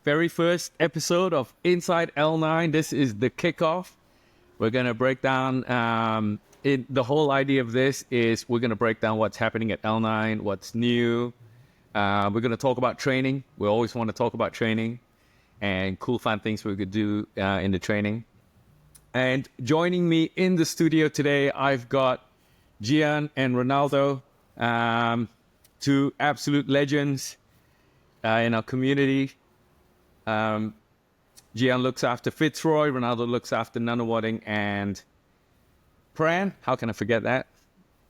very first episode of Inside L9. This is the Kickoff. We're going to break down, the whole idea of this is we're going to break down what's happening at L9, what's new. We're going to talk about training. We always want to talk about training and cool, fun things we could do in the training. And joining me in the studio today, I've got Je-an and Ronaldo, two absolute legends in our community. Je-an looks after Fitzroy, Ronaldo looks after Nunawading and Prahran. How can I forget that?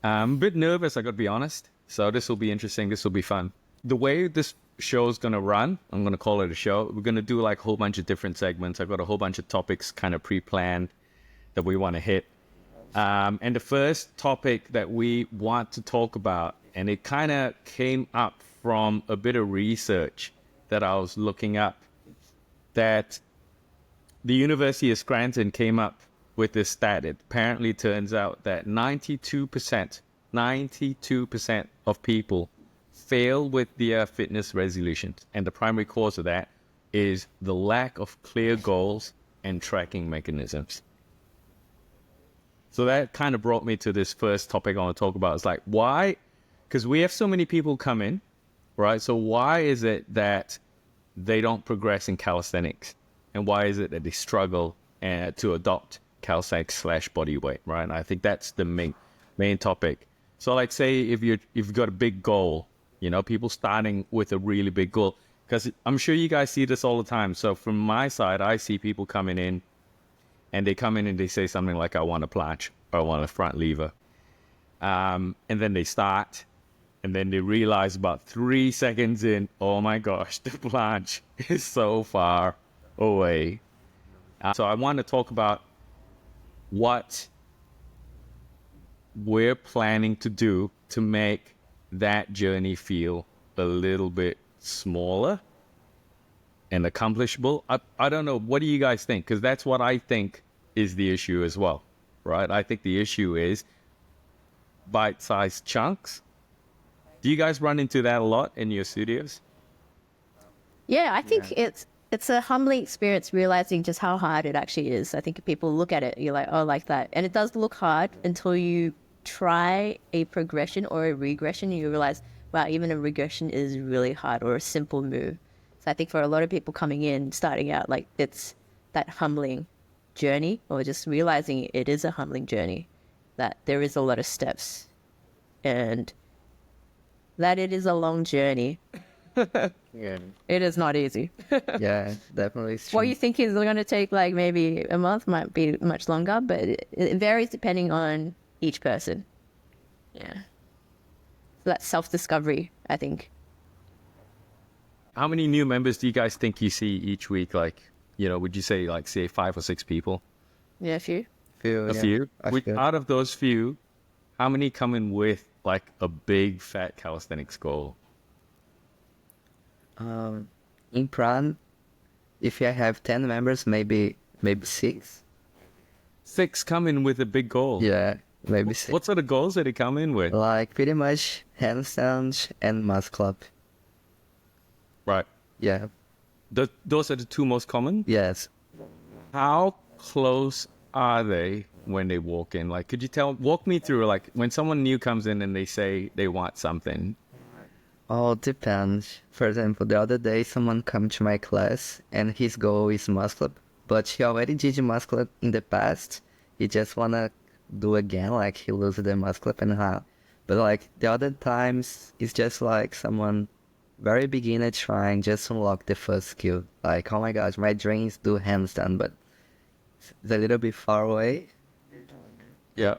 I'm a bit nervous, I got to be honest. So this will be interesting. This will be fun. The way this show is going to run, I'm going to call it a show. We're going to do like a whole bunch of different segments. I've got a whole bunch of topics kind of pre-planned that we want to hit. And the first topic that we want to talk about, and it kind of came up from a bit of research that I was looking up, that the University of Scranton came up with this stat. It apparently turns out that 92% of people fail with their fitness resolutions. And the primary cause of that is the lack of clear goals and tracking mechanisms. So that kind of brought me to this first topic I want to talk about. It's like, why? Because we have so many people come in, right? So why is it that they don't progress in calisthenics? And why is it that they struggle to adopt calisthenics / body weight, right? And I think that's the main topic. So like say if you've got a big goal, you know, people starting with a really big goal, because I'm sure you guys see this all the time. So from my side, I see people coming in and they come in and they say something like, I want a planche or I want a front lever. And then they start and then they realize about 3 seconds in, oh my gosh, the planche is so far away. So I want to talk about what we're planning to do to make that journey feel a little bit smaller and accomplishable. I don't know. What do you guys think? Because that's what I think is the issue as well, right? I think the issue is bite-sized chunks. Do you guys run into that a lot in your studios? Yeah, I think it's a humbling experience realizing just how hard it actually is. I think if people look at it, you're like, oh, like that. And it does look hard until you try a progression or a regression. You realize, wow, even a regression is really hard, or a simple move. So I think for a lot of people coming in, starting out, like it's that humbling journey, or just realizing it is a humbling journey, that there is a lot of steps and that it is a long journey. Yeah. It is not easy. Yeah, definitely. What you think is going to take like maybe a month might be much longer, but it varies depending on each person. Yeah. So that's self-discovery, I think. How many new members do you guys think you see each week? Like, you know, would you say like, say 5 or 6 people? Yeah, a few. A few? Out of those few, how many come in with like a big fat calisthenics goal? In Prahran, if I have 10 members, maybe 6. 6 come in with a big goal? Yeah, maybe 6. What sort of goals did they come in with? Like pretty much handstands and muscle up. Right. Yeah. Those are the 2 most common? Yes. How close are they when they walk in? Like, could you walk me through, like, when someone new comes in and they say they want something? All depends. For example, the other day someone come to my class and his goal is muscle up, but he already did muscle up in the past. He just wanna do again, like he loses the muscle up and how. But like the other times, it's just like someone very beginner trying just to unlock the first skill. Like, oh my gosh, my dream is do handstand, but it's a little bit far away. Yeah.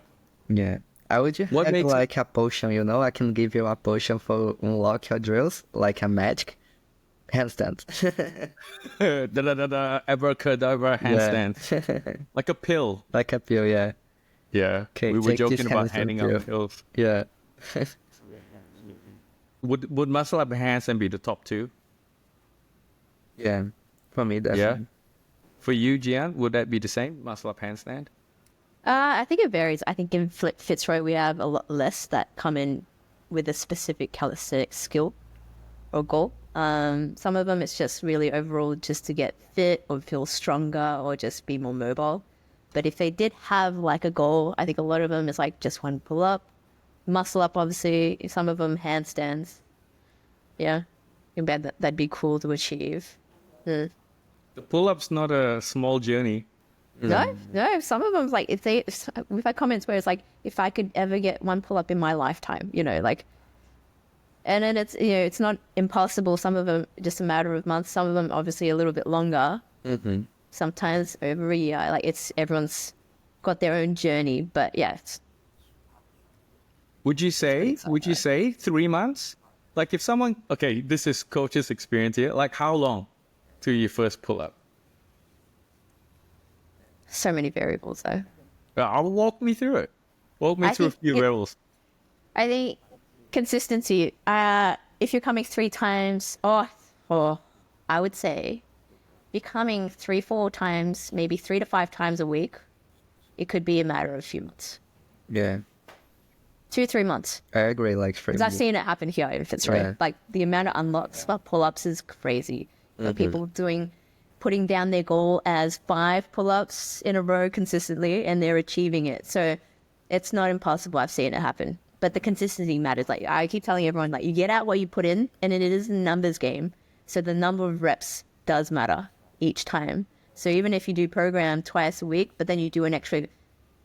Yeah. I would just have like a potion, you know? I can give you a potion for unlock your drills, like a magic handstand. Abracadabra handstand. Yeah. Like a pill. Like a pill, yeah. Yeah. Okay, we were joking about handing out pills. Yeah. Would muscle up and handstand be the top 2? Yeah. For me, definitely. Yeah. For you, Je-an, would that be the same? Muscle up handstand? I think it varies. I think in Fitzroy we have a lot less that come in with a specific calisthenics skill or goal. Some of them it's just really overall just to get fit or feel stronger or just be more mobile. But if they did have like a goal, I think a lot of them is like just one pull up, muscle up, obviously. Some of them handstands. Yeah, I bet that'd be cool to achieve. The pull-up's not a small journey. No, some of them like we've had comments where it's like, if I could ever get one pull up in my lifetime, like, and then it's, it's not impossible. Some of them just a matter of months. Some of them obviously a little bit longer. Sometimes over a year. Like everyone's got their own journey, but yeah. Would you say 3 months? Like if someone, okay, this is coach's experience here. Like how long till your first pull up? So many variables though. I'll walk me through it. Walk me through a few variables. I think consistency. If you're coming 3 times, or I would say, you're coming 3-4 times, maybe 3 to 5 times a week, it could be a matter of a few months. Yeah. 2-3 months. I agree, like for Because I've seen it happen here, if it's right. Like the amount of unlocks for pull-ups is crazy. People putting down their goal as 5 pull-ups in a row consistently, and they're achieving it. So it's not impossible. I've seen it happen. But the consistency matters. Like I keep telling everyone, like you get out what you put in, and it is a numbers game. So the number of reps does matter each time. So even if you do program twice a week, but then you do an extra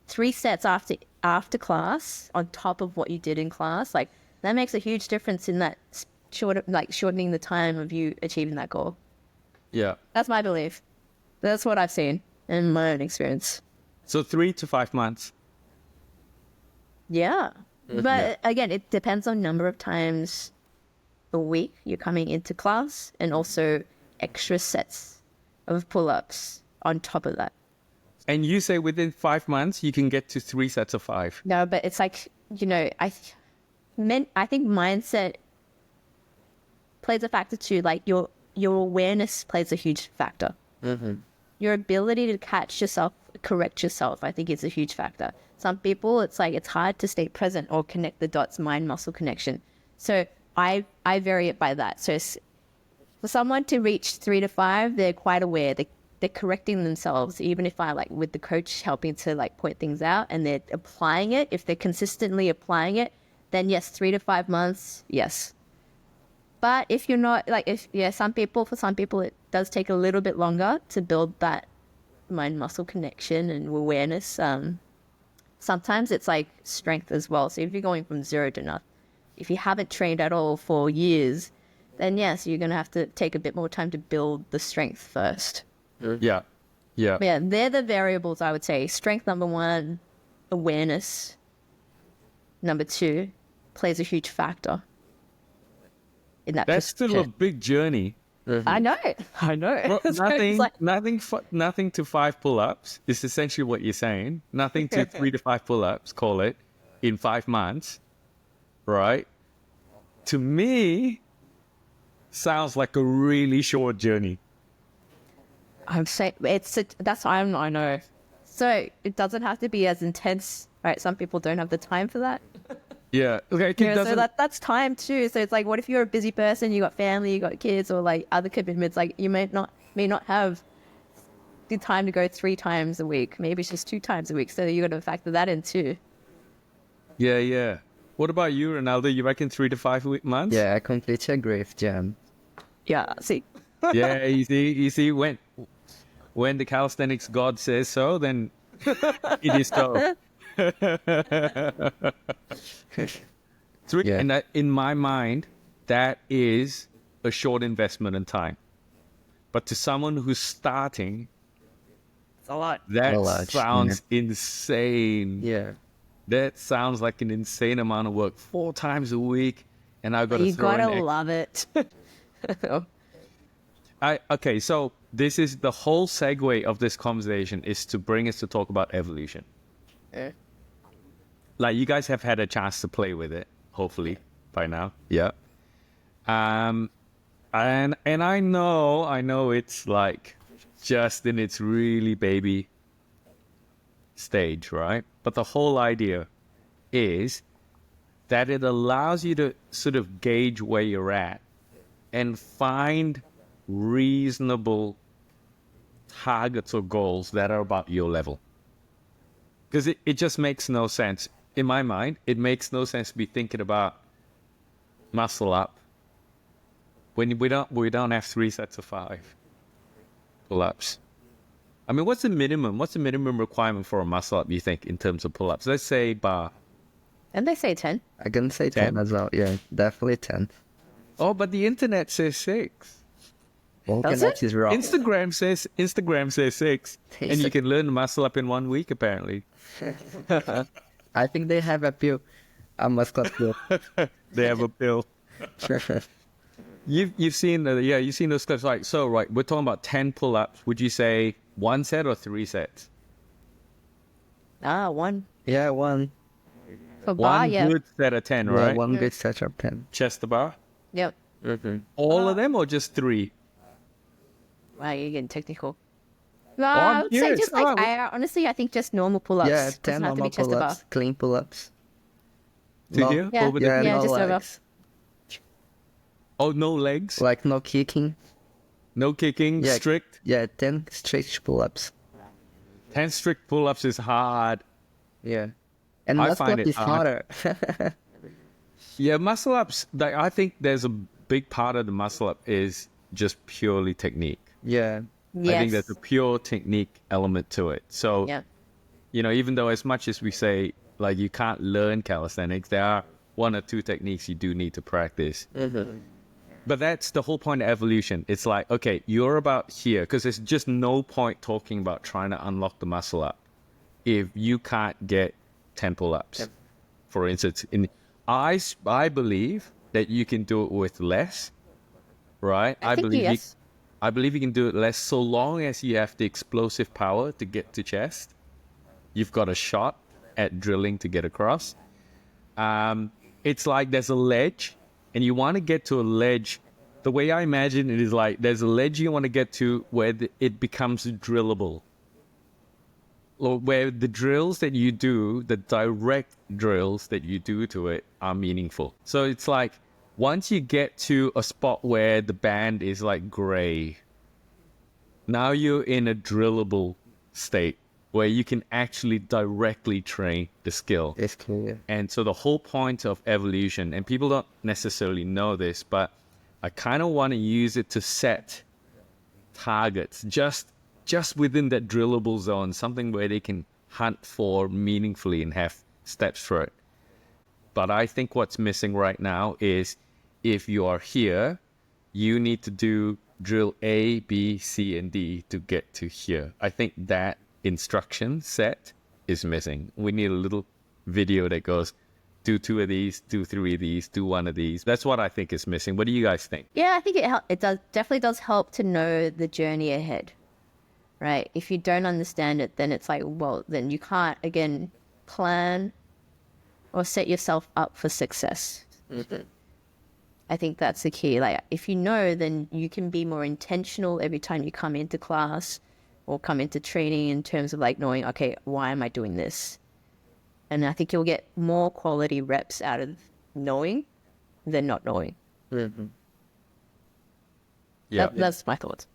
3 sets after class on top of what you did in class, like that makes a huge difference in that shortening the time of you achieving that goal. Yeah. That's my belief. That's what I've seen in my own experience. So 3 to 5 months. Yeah. But again, it depends on number of times a week you're coming into class, and also extra sets of pull-ups on top of that. And you say within 5 months you can get to 3 sets of 5. No, but it's like, I think mindset plays a factor too. Like your awareness plays a huge factor. Your ability to catch yourself, correct yourself, I think is a huge factor. Some people, it's like it's hard to stay present or connect the dots, mind-muscle connection. So I vary it by that. So for someone to reach 3 to 5, they're quite aware. They're correcting themselves, even if I like with the coach helping to like point things out, and they're applying it. If they're consistently applying it, then yes, 3 to 5 months, yes. But if you're not, like, for some people, it does take a little bit longer to build that mind-muscle connection and awareness. Sometimes it's like strength as well. So if you're going from 0 to nothing, if you haven't trained at all for years, then yes, you're going to have to take a bit more time to build the strength first. Yeah. Yeah, they're the variables, I would say. Strength, number 1, awareness, number 2, plays a huge factor in that. That's still a big journey. I know. Well, nothing to 5 pull-ups is essentially what you're saying. Nothing to 3 to 5 pull-ups, call it, in 5 months, right? To me, sounds like a really short journey. I'm saying I know. So it doesn't have to be as intense, right? Some people don't have the time for that. Yeah. Okay. So that's time too. So it's like, what if you're a busy person, you got family, you got kids, or like other commitments? Like you may not have the time to go 3 times a week. Maybe it's just 2 times a week. So you got to factor that in too. Yeah. What about you, Ronaldo? You reckon 3 to 5 months? Yeah, I completely agree with Je-an. Yeah. See. Yeah. You see, when the calisthenics god says so, then it is so. And that, in my mind, that is a short investment in time. But to someone who's starting, It's a lot. That sounds insane. Yeah. That sounds like an insane amount of work. 4 times a week, and I've got to throw in. You gotta love it. Okay, so this is the whole segue of this conversation is to bring us to talk about evolution. Yeah. Like you guys have had a chance to play with it, hopefully by now. Yeah. And I know it's like just in its really baby stage, right? But the whole idea is that it allows you to sort of gauge where you're at and find reasonable targets or goals that are about your level. Because it just makes no sense. In my mind, it makes no sense to be thinking about muscle up when we don't have 3 sets of 5 pull-ups. I mean, what's the minimum requirement for a muscle up, you think, in terms of pull-ups? Let's say bar. And they say 10. I can say 10 as well. Yeah, definitely 10. Oh, but the internet says 6. Well, Does that it? is wrong. Instagram says 6. And you can learn muscle up in 1 week, apparently. I think they have a muscle pill. They have a pill. You've seen you've seen those clips. Like, so right, we're talking about 10 pull-ups. Would you say 1 set or 3 sets? 1. Yeah, one. For bar, One yeah. good set of 10, Yeah, right? one good set of 10. Chest to bar. Yep. All of them or just 3? Wow, you're getting technical. I'm I would say curious. just like, Oh, honestly, I think just normal pull-ups. Yeah, 10 Doesn't have to normal be chest to bar. pull-ups, clean pull-ups. To No- here? Yeah, Over the yeah, knee? no just over. legs. Oh, no legs? Like no kicking. No kicking? Yeah. Strict? Yeah, 10 straight pull-ups. 10 strict pull-ups is hard. Yeah. And I muscle find up it is hard. harder. Yeah, muscle ups, like, I think there's a big part of the muscle up is just purely technique. Yeah. Yes. I think there's a pure technique element to it. So, Yeah. you know, even though as much as we say, like, you can't learn calisthenics, there are 1 or 2 techniques you do need to practice. But that's the whole point of evolution. It's like, okay, you're about here, because there's just no point talking about trying to unlock the muscle up if you can't get 10 pull-ups. For instance, I believe that you can do it with less, right? I think yes. I believe you can do it less so long as you have the explosive power to get to chest. You've got a shot at drilling to get across. It's like there's a ledge, and you want to get to a ledge. The way I imagine it is like there's a ledge you want to get to where it becomes drillable. Or where the drills that you do, the direct drills that you do to it are meaningful. So it's like once you get to a spot where the band is like gray, now you're in a drillable state where you can actually directly train the skill. It's clear. And so the whole point of evolution, and people don't necessarily know this, but I kind of want to use it to set targets just within that drillable zone, something where they can hunt for meaningfully and have steps for it. But I think what's missing right now is if you are here, you need to do drill A, B, C, and D to get to here. I think that instruction set is missing. We need a little video that goes, do 2 of these, do 3 of these, do 1 of these. That's what I think is missing. What do you guys think? Yeah, I think it definitely does help to know the journey ahead, right? If you don't understand it, then it's like, well, then you can't, again, plan or set yourself up for success. I think that's the key. Like, if you know, then you can be more intentional every time you come into class or come into training in terms of like knowing, okay, why am I doing this? And I think you'll get more quality reps out of knowing than not knowing. Yeah. That's my thoughts.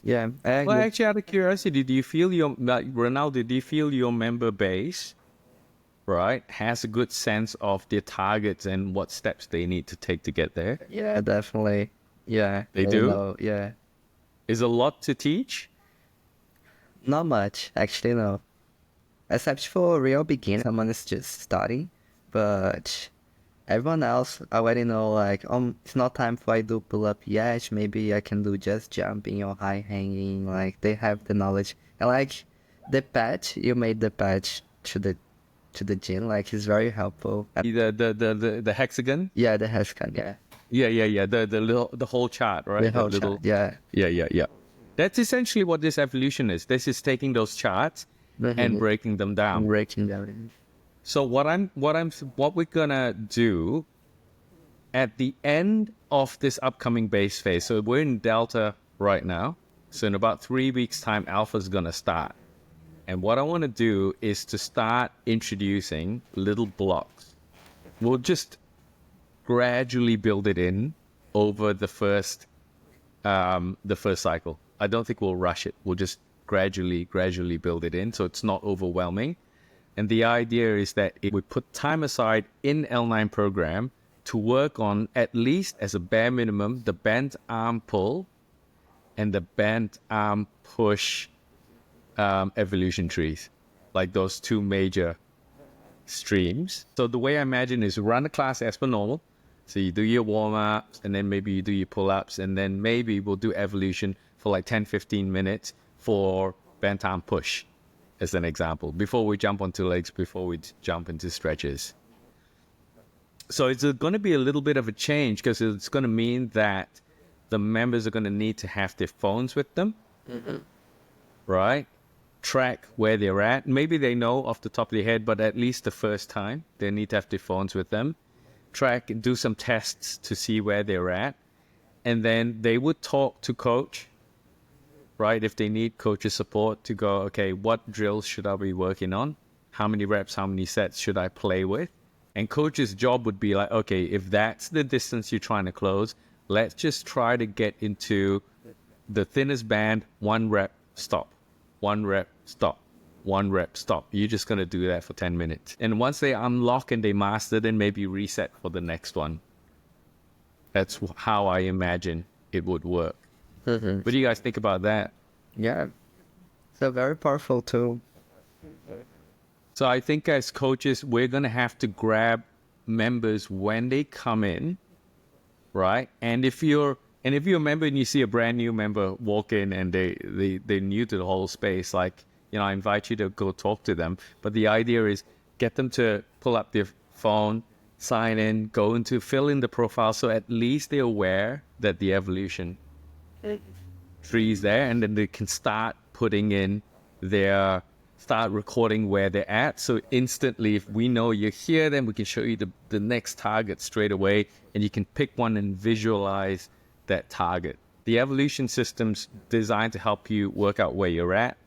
Yeah. I agree. Well, actually, out of curiosity, do you feel Ronaldo, do you feel your member base, right, has a good sense of their targets and what steps they need to take to get there? Yeah, definitely. Yeah. They do? know, yeah. Is a lot to teach? Not much, actually, no. Except for real beginner, someone is just starting. But everyone else already know, like, it's not time for I do pull-up yet. Maybe I can do just jumping or high hanging. Like, they have the knowledge. And, like, the patch, you made the patch to the gym, like, it's very helpful. The hexagon? Yeah, the hashcan, yeah. Yeah. The whole chart, right? The whole That chart, yeah. Yeah. That's essentially what this evolution is. This is taking those charts and breaking them down. Breaking down. So what we're gonna do at the end of this upcoming base phase. So we're in Delta right now. So in about 3 weeks' time, Alpha's gonna start. And what I want to do is to start introducing little blocks. We'll just gradually build it in over the first cycle. I don't think we'll rush it. We'll just gradually build it in so it's not overwhelming. And the idea is that we put time aside in L9 program to work on, at least as a bare minimum, the bent arm pull and the bent arm push evolution trees, like those two major streams. So the way I imagine is run the class as per normal. So you do your warm-ups, and then maybe you do your pull-ups, and then maybe we'll do evolution for like 10-15 minutes for bent arm push, as an example, before we jump onto legs, before we jump into stretches. So it's going to be a little bit of a change because it's going to mean that the members are going to need to have their phones with them, right? Track where they're at. Maybe they know off the top of their head, but at least the first time they need to have their phones with them. Track and do some tests to see where they're at. And then they would talk to coach, right? If they need coach's support to go, okay, what drills should I be working on? How many reps, how many sets should I play with? And coach's job would be like, okay, if that's the distance you're trying to close, let's just try to get into the thinnest band, 1 rep, stop. 1 rep, stop. 1 rep, stop. You're just going to do that for 10 minutes. And once they unlock and they master, then maybe reset for the next one. That's how I imagine it would work. What do you guys think about that? Yeah. It's a very powerful tool. So I think as coaches, we're going to have to grab members when they come in, right? And if you're a member and you see a brand new member walk in and they're new to the whole space, like, you know, I invite you to go talk to them. But the idea is get them to pull up their phone, sign in, fill in the profile, so at least they're aware that the evolution tree is there, and then they can start start recording where they're at. So instantly, if we know you're here, then we can show you the next target straight away, and you can pick one and visualize that target. The evolution system's designed to help you work out where you're at,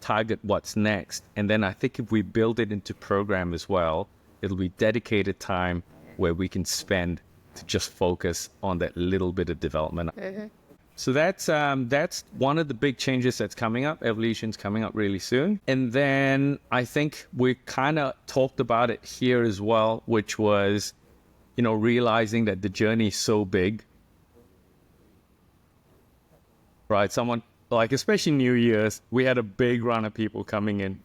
target what's next, and then I think if we build it into program as well, it'll be dedicated time where we can spend to just focus on that little bit of development. So that's one of the big changes that's coming up. Evolution's coming up really soon. And then I think we kind of talked about it here as well, which was, you know, realizing that the journey is so big, right? Someone, like, especially New Year's, we had a big run of people coming in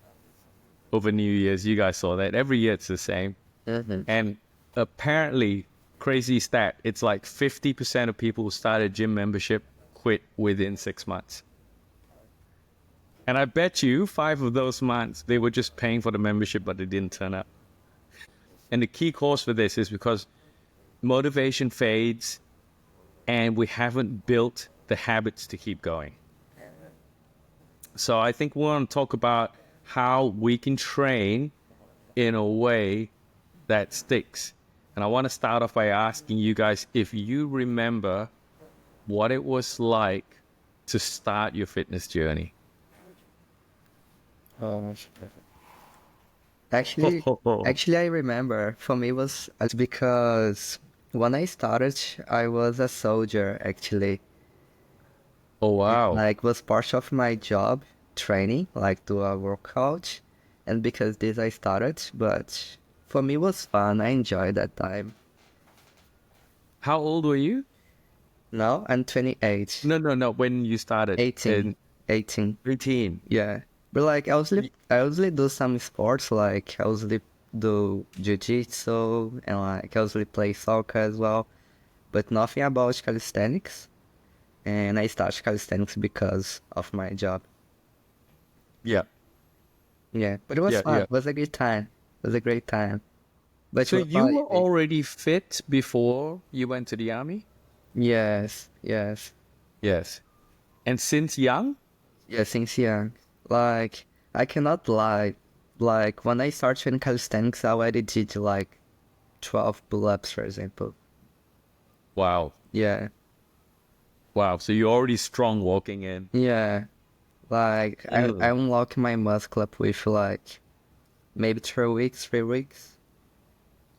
over New Year's. You guys saw that. Every year it's the same. And apparently, crazy stat, it's like 50% of people who started gym membership quit within 6 months. And I bet you 5 of those months, they were just paying for the membership, but they didn't turn up. And the key cause for this is because motivation fades and we haven't built the habits to keep going. So I think we want to talk about how we can train in a way that sticks. And I want to start off by asking you guys if you remember what it was like to start your fitness journey. Actually, I remember. For me, it's because when I started, I was a soldier, actually. Oh, wow. Like, was part of my job, training, like, do a workout. And because this I started, but for me, it was fun. I enjoyed that time. How old were you? No, I'm 28. No. When you started? 18. 18. Yeah. But like, I usually do some sports, like I usually do jiu-jitsu, and like I usually play soccer as well. But nothing about calisthenics. And I started calisthenics because of my job. Yeah. Yeah. But it was fun. Yeah. It was a good time. It was a great time. But So you were already fit before you went to the army? Yes. Yes. And since young? Yeah, since young. Like, I cannot lie. Like, when I started in calisthenics, I already did like 12 pull-ups, for example. Wow. Yeah. Wow. So you're already strong walking in. Yeah. Like, I unlocked my muscle up with like maybe 3 weeks.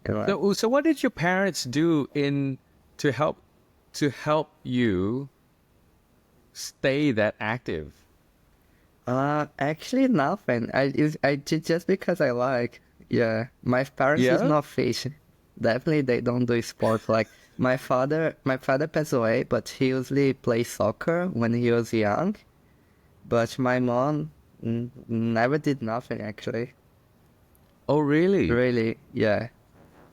So what did your parents do to help to help you stay that active? Actually nothing. I did just because I like. Yeah, my parents is Yeah? not fish. Definitely they don't do sports. Like my father passed away, but he usually played soccer when he was young. But my mom never did nothing actually. Oh, really? Really, yeah,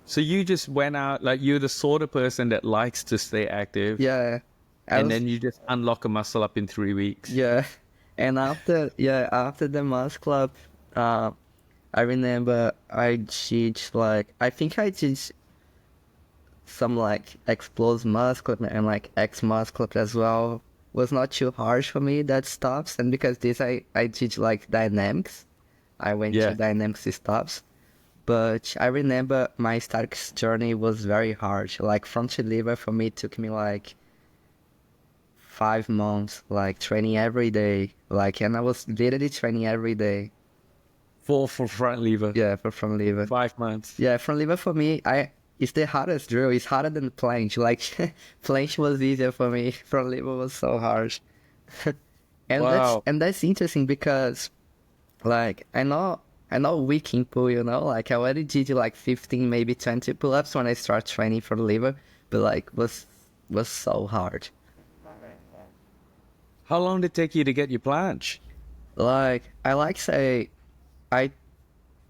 So you just went out, like you're the sort of person that likes to stay active, yeah. I and was then you just unlock a muscle up in 3 weeks. Yeah, and after the math club, I remember I did like I think I did some like explosive math club and like X math club as well. Was not too harsh for me that stops, and because this I did like dynamics. I went Yeah. to dynamics stops, but I remember my Starks journey was very hard. Like front lever for me took me like 5 months, like training every day, like, and I was literally training every day. For front lever. Yeah, for front lever. 5 months. Yeah, front lever for me, it's the hardest drill. It's harder than planche. Like planche was easier for me. Front lever was so hard. and Wow. that's interesting because, like, I know we can pull, like I already did like 15, maybe 20 pull-ups when I start training for lever, but like was so hard. How long did it take you to get your planche? Like I like say, I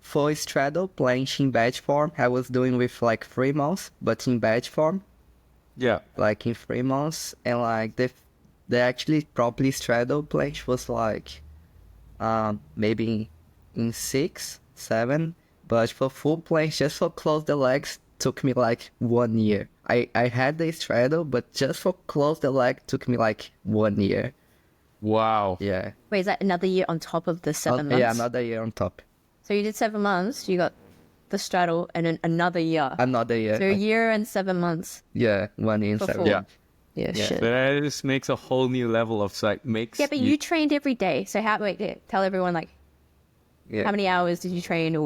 for straddle planche in batch form, I was doing with like 3 months, but in batch form, Yeah. like in 3 months, and like the actually properly straddle planche was like maybe in 6, 7, but for full planche, just for close the legs, took me like 1 year. I had the straddle, but just for close the leg took me like 1 year. Wow. Yeah. Wait, is that another year on top of the 7 months? Yeah, another year on top. So you did 7 months, you got the straddle, and then another year. Another year. So a year and 7 months. Yeah, 1 year and For 7 full. Yeah. months. Yeah, Yeah. shit. So that just makes a whole new level of like makes. Yeah, but you trained every day. So tell everyone like Yeah. how many hours did you train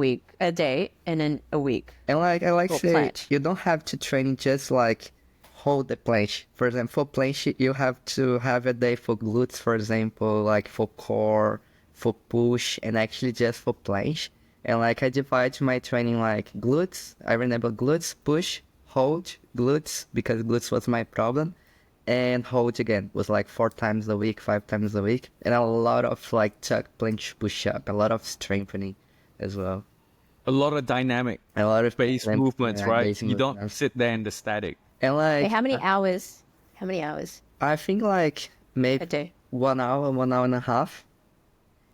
a day, and then a week? And like I like For say, planche. you don't have to train just like hold the planche. For example, for planche, you have to have a day for glutes, for example, like for core, for push, and actually just for planche. And like I divide my training like glutes. I remember glutes, push, hold, glutes because glutes was my problem, and hold again was like 4 times a week, 5 times a week, and a lot of like tuck, planche, push up, a lot of strengthening as well. A lot of dynamic A lot of base movements, right? base You don't movements. sit there in the static. And Wait, like how many hours? How many hours I think like a maybe day? 1 hour, 1 hour and a half.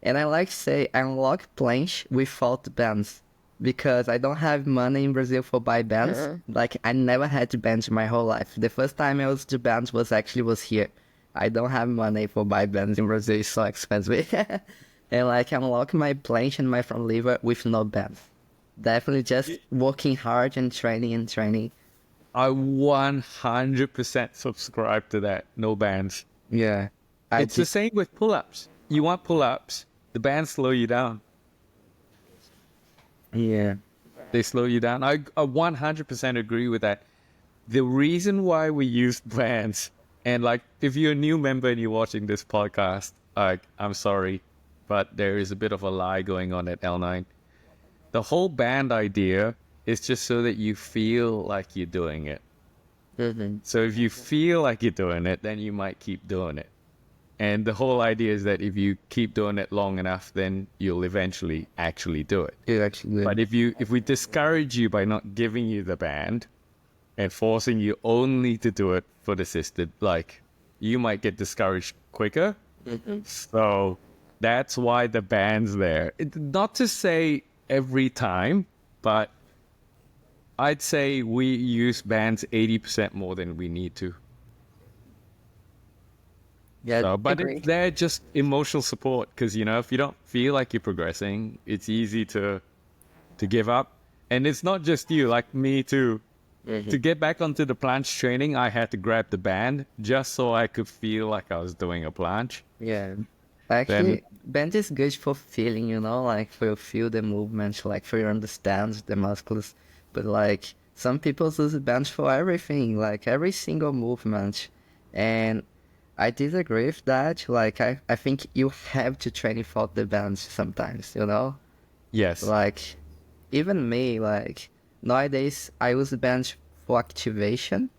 And I like to say I unlock planche without bands because I don't have money in Brazil for buy bands. Like I never had bands my whole life. The first time I was to bands was here. I don't have money for buy bands in Brazil. It's so expensive. And like I unlock my planche and my front lever with no bands. Definitely just working hard and training. I 100% subscribe to that. No bands. Yeah. It's the same with pull-ups. You want pull-ups, the bands slow you down. Yeah. They slow you down. I 100% agree with that. The reason why we use bands, and like if you're a new member and you're watching this podcast, I'm sorry, but there is a bit of a lie going on at L9. The whole band idea is just so that you feel like you're doing it. Mm-hmm. So if you feel like you're doing it, then you might keep doing it. And the whole idea is that if you keep doing it long enough, then you'll eventually actually do it. You actually But if we discourage you by not giving you the band and forcing you only to do it for the assisted, like you might get discouraged quicker. So that's why the band's there. Not to say every time, but I'd say we use bands 80% more than we need to. Yeah. So, but Agreed. they're just emotional support because, if you don't feel like you're progressing, it's easy to give up. And it's not just you, like me too. To get back onto the planche training, I had to grab the band just so I could feel like I was doing a planche. Yeah. Actually, band is good for feeling, like for you feel the movements, like for you understand the muscles. But like some people use the bench for everything, like every single movement. And I disagree with that. Like, I think you have to train without the bench sometimes, you know? Yes. Like, even me, like, nowadays I use the bench for activation,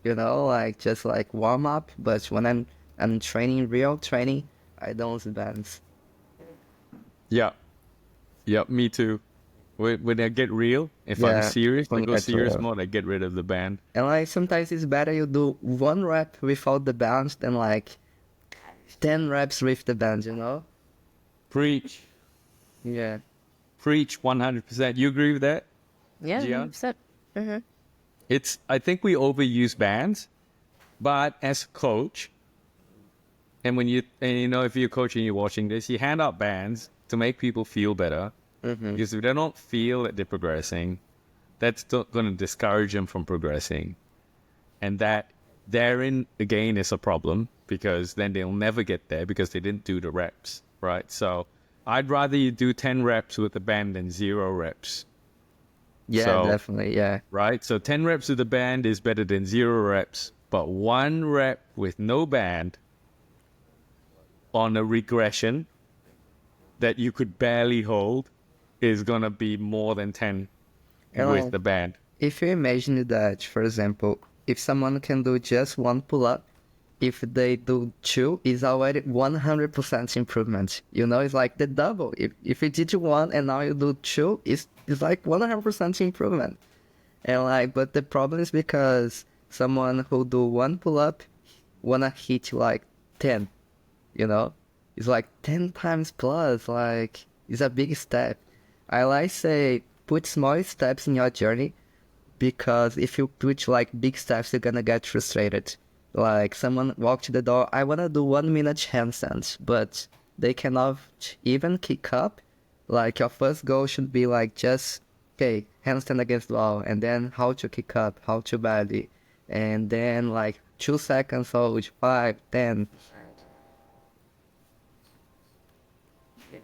you know, like just like warm up. But when I'm training, real training, I don't use the bench. Yeah. Yep, me too. When I get real, if I'm Yeah, serious, I when go you get serious real. mode, I get rid of the band. And like sometimes it's better you do 1 rep without the bench than like 10 reps with the bench, you know? Preach. Yeah. Preach 100%. You agree with that? Yeah, Je-an? 100%. I think we overuse bands, but as a coach, and if you're coaching, you're watching this, you hand out bands to make people feel better. Because if they don't feel that they're progressing, that's going to discourage them from progressing. And that therein, again, is a problem because then they'll never get there because they didn't do the reps, right? So I'd rather you do 10 reps with the band than 0 reps. Yeah, So, definitely. Yeah. right? So 10 reps with the band is better than 0 reps. But 1 rep with no band on a regression that you could barely hold is going to be more than 10 And with like, the band. if you imagine that, for example, if someone can do just 1 pull-up, if they do 2, it's already 100% improvement. You know, it's like the double. If you did 1 and now you do 2, it's like 100% improvement. And like, but the problem is because someone who do 1 pull-up wanna hit like 10, you know? It's like 10 times plus, like, it's a big step. I like say, put small steps in your journey, because if you put like big steps, you're gonna get frustrated. Like someone walked to the door, I wanna do 1 minute handstands, but they cannot even kick up. Like your first goal should be like just, okay, handstand against the wall, and then how to kick up, how to belly, and then like 2 seconds hold, 5, 10.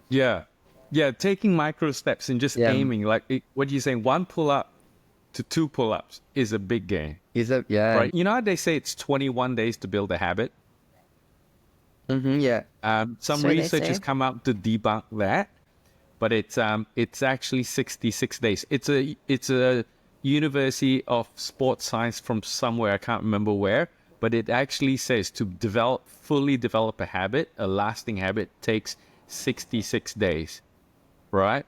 Yeah. Yeah, taking micro steps and just Yeah. aiming. Like, what you're saying, 1 pull-up to 2 pull-ups is a big gain. Yeah. Right? You know how they say it's 21 days to build a habit? Yeah. Some So they research has say. come out to debunk that, but it's actually 66 days. It's a University of Sports Science from somewhere, I can't remember where, but it actually says to fully develop a habit, a lasting habit, takes 66 days, right?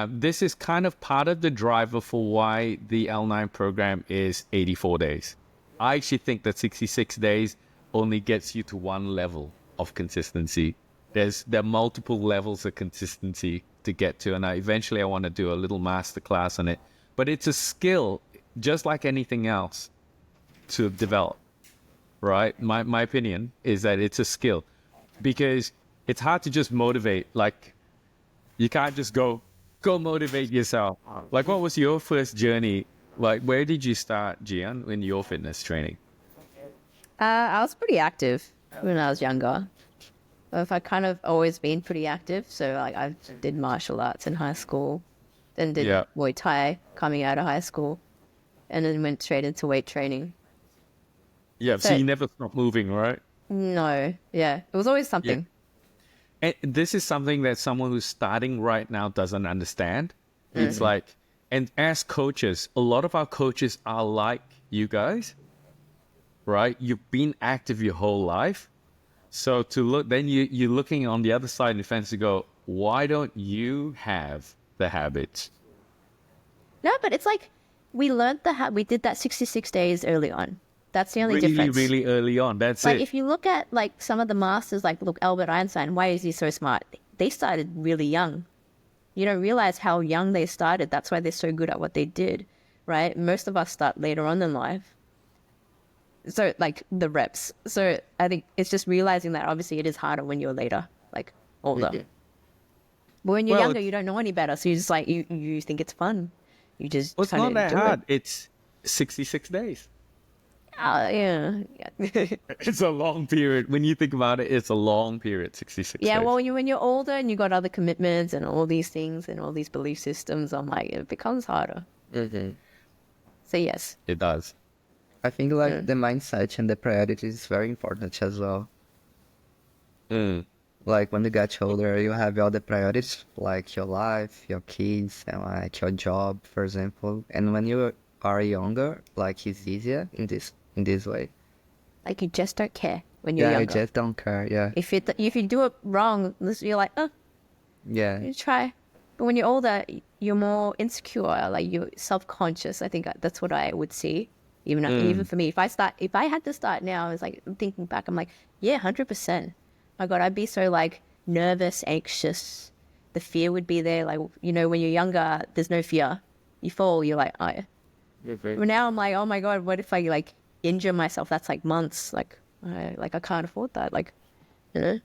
This is kind of part of the driver for why the L9 program is 84 days. I actually think that 66 days only gets you to one level of consistency. There are multiple levels of consistency to get to, and eventually I want to do a little masterclass on it. But it's a skill, just like anything else, to develop, right? My opinion is that it's a skill because it's hard to just motivate. Like, you can't just go motivate yourself. Like, what was your first journey? Like, where did you start, Je-an, in your fitness training? I was pretty active when I was younger. I've kind of always been pretty active. So like I did martial arts in high school, then did Yeah. Muay Thai coming out of high school, and then went straight into weight training. Yeah, so So- you never stopped moving, right? No, yeah, it was always something. And this is something that someone who's starting right now doesn't understand. It's like, and as coaches, a lot of our coaches are like you guys, right? You've been active your whole life. So to look, then you're looking on the other side of the fence to go, why don't you have the habits? No, but it's like we learned we did that 66 days early on. That's the only Really, difference. really early on. That's Like it. if you look at like some of the masters, like look Albert Einstein, why is he so smart? They started really young. You don't realize how young they started. That's why they're so good at what they did, right? Most of us start later on in life. So like the reps. So I think it's just realizing that obviously it is harder when you're later, like older. Yeah. But when you're Well, younger, you don't know any better. So you just like you think it's fun. You just Well, it's kind not of that do hard. It's 66 days. Yeah. It's a long period. When you think about it, it's a long period, 66 Yeah, days. well, when you're older and you got other commitments and all these things and all these belief systems, I'm like, it becomes harder. So yes. It does. I think like the mindset and the priorities is very important as well. Like when you get older, you have all the priorities, like your life, your kids, and like your job, for example. And when you are younger, like it's easier in this way. Like you just don't care when you're Yeah, I younger. just don't care. Yeah, If you do it wrong, you're like, oh, yeah, you try. But when you're older, you're more insecure. Like you're self-conscious. I think that's what I would see. Even for me, if I had to start now, it's like thinking back, I'm like, yeah, 100%. My God, I'd be so like nervous, anxious. The fear would be there. Like, you know, when you're younger, there's no fear. You fall, you're like, oh. But now I'm like, oh my God, what if I like injure myself? That's like months. Like I can't afford that. Like, you know,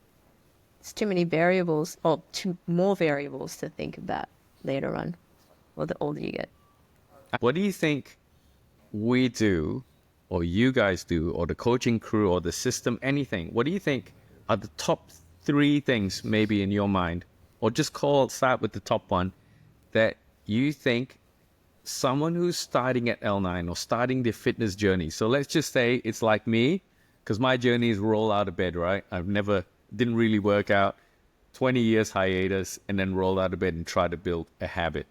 it's too many variables, or too more variables to think about later on, or the older you get. What do you think we do, or you guys do, or the coaching crew, or the system, anything? What do you think are the top 3 things maybe in your mind, or just start with the top one, that you think someone who's starting at L9 or starting their fitness journey? So let's just say it's like me, because my journey is roll out of bed, right? Didn't really work out, 20 years hiatus, and then roll out of bed and try to build a habit,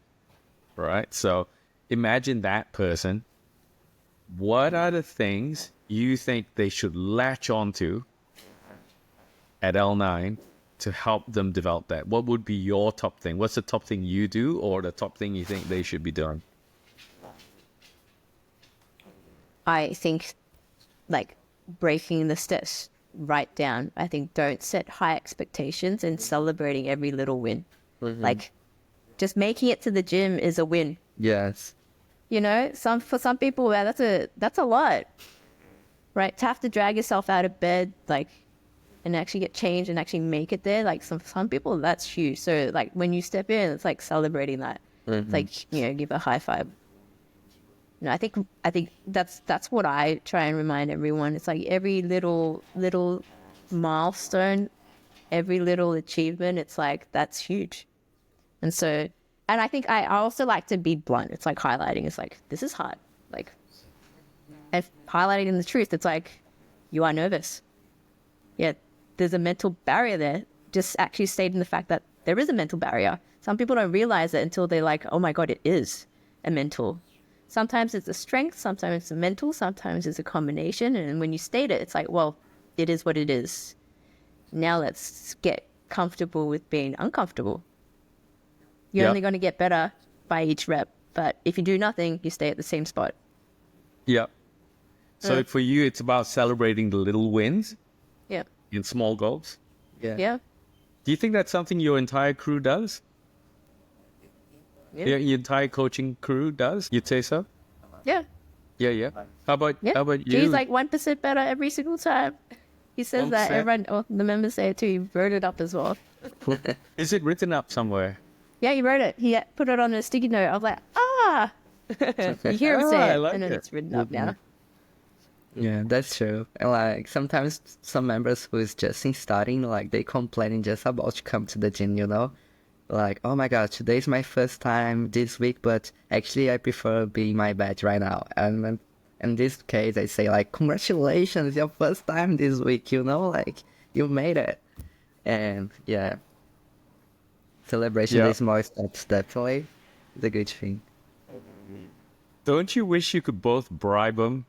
right? So imagine that person. What are the things you think they should latch onto at L9 to help them develop that? What would be your top thing? What's the top thing you do, or the top thing you think they should be doing? I think like breaking the steps right down. I think don't set high expectations and celebrating every little win. Like just making it to the gym is a win. yes, You know, for some people, that's a lot, right? To have to drag yourself out of bed, like, and actually get changed and actually make it there. Like some people, that's huge. So like when you step in, it's like celebrating that. It's like, you know, give a high five. You know, I think that's what I try and remind everyone. It's like every little milestone, every little achievement. It's like that's huge. And I think I also like to be blunt. It's like highlighting. It's like, this is hard. Like, and highlighting the truth. It's like, you are nervous. Yeah, there's a mental barrier there. Just actually stating the fact that there is a mental barrier. Some people don't realize it until they're like, oh my God, it is a mental. Sometimes it's a strength, sometimes it's a mental, sometimes it's a combination. And when you state it, it's like, well, it is what it is. Now let's get comfortable with being uncomfortable. You're only going to get better by each rep. But if you do nothing, you stay at the same spot. Yeah. So for you, it's about celebrating the little wins Yeah. in small goals. yeah, Yeah. Do you think that's something your entire crew does? Yeah. Your entire coaching crew does? You'd say so? Yeah. Yeah. How about you? He's like 1% better every single time. He says that. 1%? Everyone, the members say it too. He wrote it up as well. Is it written up somewhere? Yeah, he wrote it. He put it on a sticky note. I was like, ah. You hear him say I it, like and then it. it's written up now. yeah, that's true. And like sometimes some members who is just in starting, like they complaining just about to come to the gym, you know? Like, oh my God, today's my first time this week, but actually I prefer being in my bed right now. And then in this case, I say like, congratulations, your first time this week, you know? Like, you made it. And yeah, celebration Yeah. is more steps, definitely. It's a good thing. Don't you wish you could both bribe them?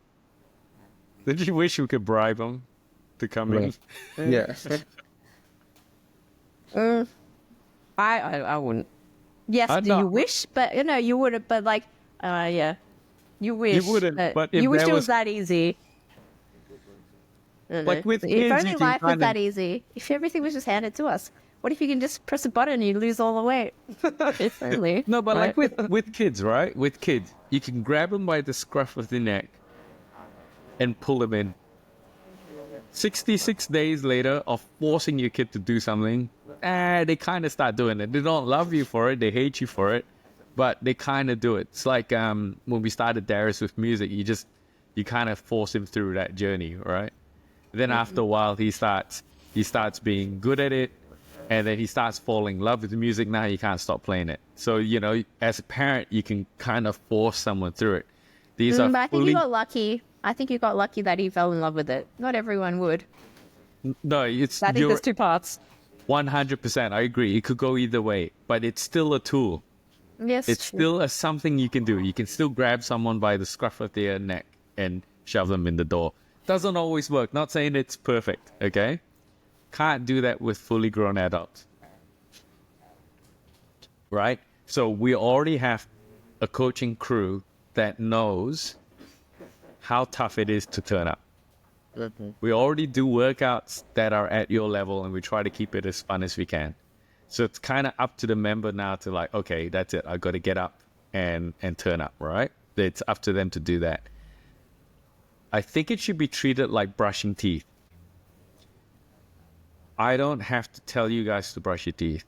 Don't you wish you could bribe them to come in? Yeah. I wouldn't. Yes, I'm do not- you wish? But, you know, you wouldn't. But, like, yeah. You wish. wouldn't, but if you wish there it was was- that easy. I don't Like know. with If kids, only you can life was kinda- that easy. If everything was just handed to us. What if you can just press a button and you lose all the weight? If only. No, but like Right? with kids, right? With kids, you can grab them by the scruff of the neck and pull them in. 66 days later of forcing your kid to do something, they kind of start doing it. They don't love you for it. They hate you for it, but they kind of do it. It's like when we started Darius with music, you kind of force him through that journey, right? Then after a while, he starts being good at it. And then he starts falling in love with the music. Now he can't stop playing it. So, you know, as a parent, you can kind of force someone through it. These But are I think you fully... got lucky. I think you got lucky that he fell in love with it. Not everyone would. No, it's... I think you're there's two parts. 100%. I agree. It could go either way, but it's still a tool. Yes, It's true. still something you can do. You can still grab someone by the scruff of their neck and shove them in the door. Doesn't always work. Not saying it's perfect, okay? Can't do that with fully grown adults. Right? So we already have a coaching crew that knows how tough it is to turn up. We already do workouts that are at your level, and we try to keep it as fun as we can. So it's kind of up to the member now to like, okay, that's it. I got to get up and turn up, right? It's up to them to do that. I think it should be treated like brushing teeth. I don't have to tell you guys to brush your teeth.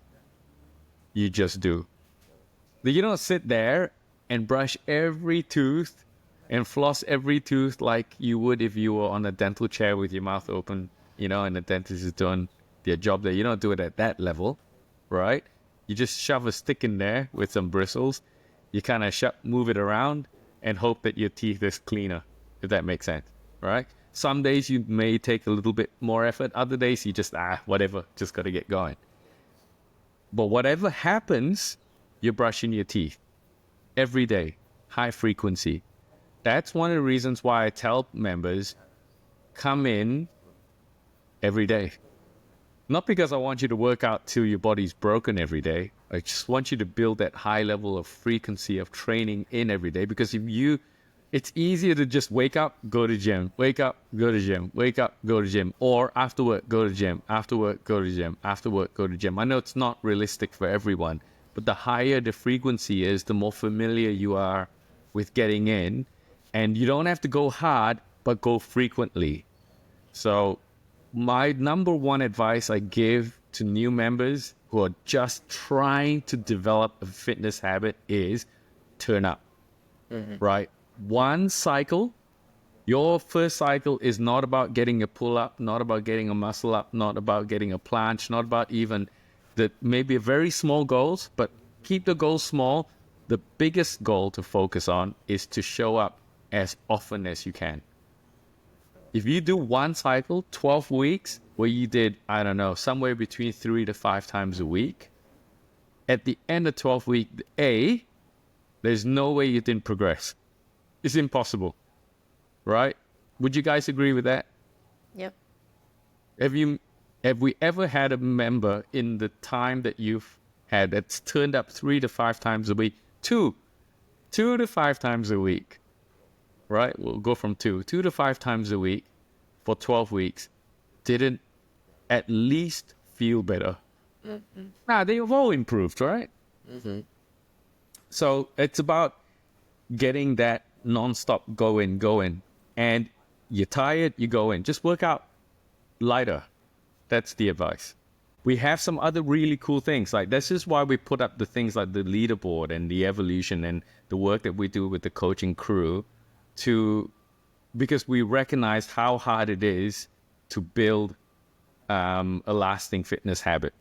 You just do. You don't sit there and brush every tooth and floss every tooth like you would if you were on a dental chair with your mouth open, and the dentist is doing their job there. You don't do it at that level, right? You just shove a stick in there with some bristles. You kind of move it around and hope that your teeth is cleaner, if that makes sense, right? Some days you may take a little bit more effort. Other days you just, whatever, just got to get going. But whatever happens, you're brushing your teeth every day, high frequency. That's one of the reasons why I tell members, come in every day. Not because I want you to work out till your body's broken every day. I just want you to build that high level of frequency of training in every day. Because it's easier to just wake up, go to gym, wake up, go to gym, wake up, go to gym, or after work, go to gym, after work, go to gym, after work, go to gym. I know it's not realistic for everyone, but the higher the frequency is, the more familiar you are with getting in. And you don't have to go hard, but go frequently. So my number one advice I give to new members who are just trying to develop a fitness habit is turn up, right? One cycle, your first cycle is not about getting a pull-up, not about getting a muscle-up, not about getting a planche, not about even maybe a very small goals, but keep the goals small. The biggest goal to focus on is to show up as often as you can. If you do one cycle, 12 weeks, where you did, I don't know, somewhere between 3 to 5 times a week, at the end of 12 week, there's no way you didn't progress. It's impossible, right? Would you guys agree with that? Yep. Have we ever had a member in the time that you've had that's turned up 3 to 5 times a week? 2 to 5 times a week. Right? We'll go from 2 to 5 times a week for 12 weeks. Didn't at least feel better. They've all improved, right? So it's about getting that non-stop going. And you're tired, you go in. Just work out lighter. That's the advice. We have some other really cool things. Like, this is why we put up the things like the leaderboard and the evolution and the work that we do with the coaching crew, because we recognize how hard it is to build a lasting fitness habit,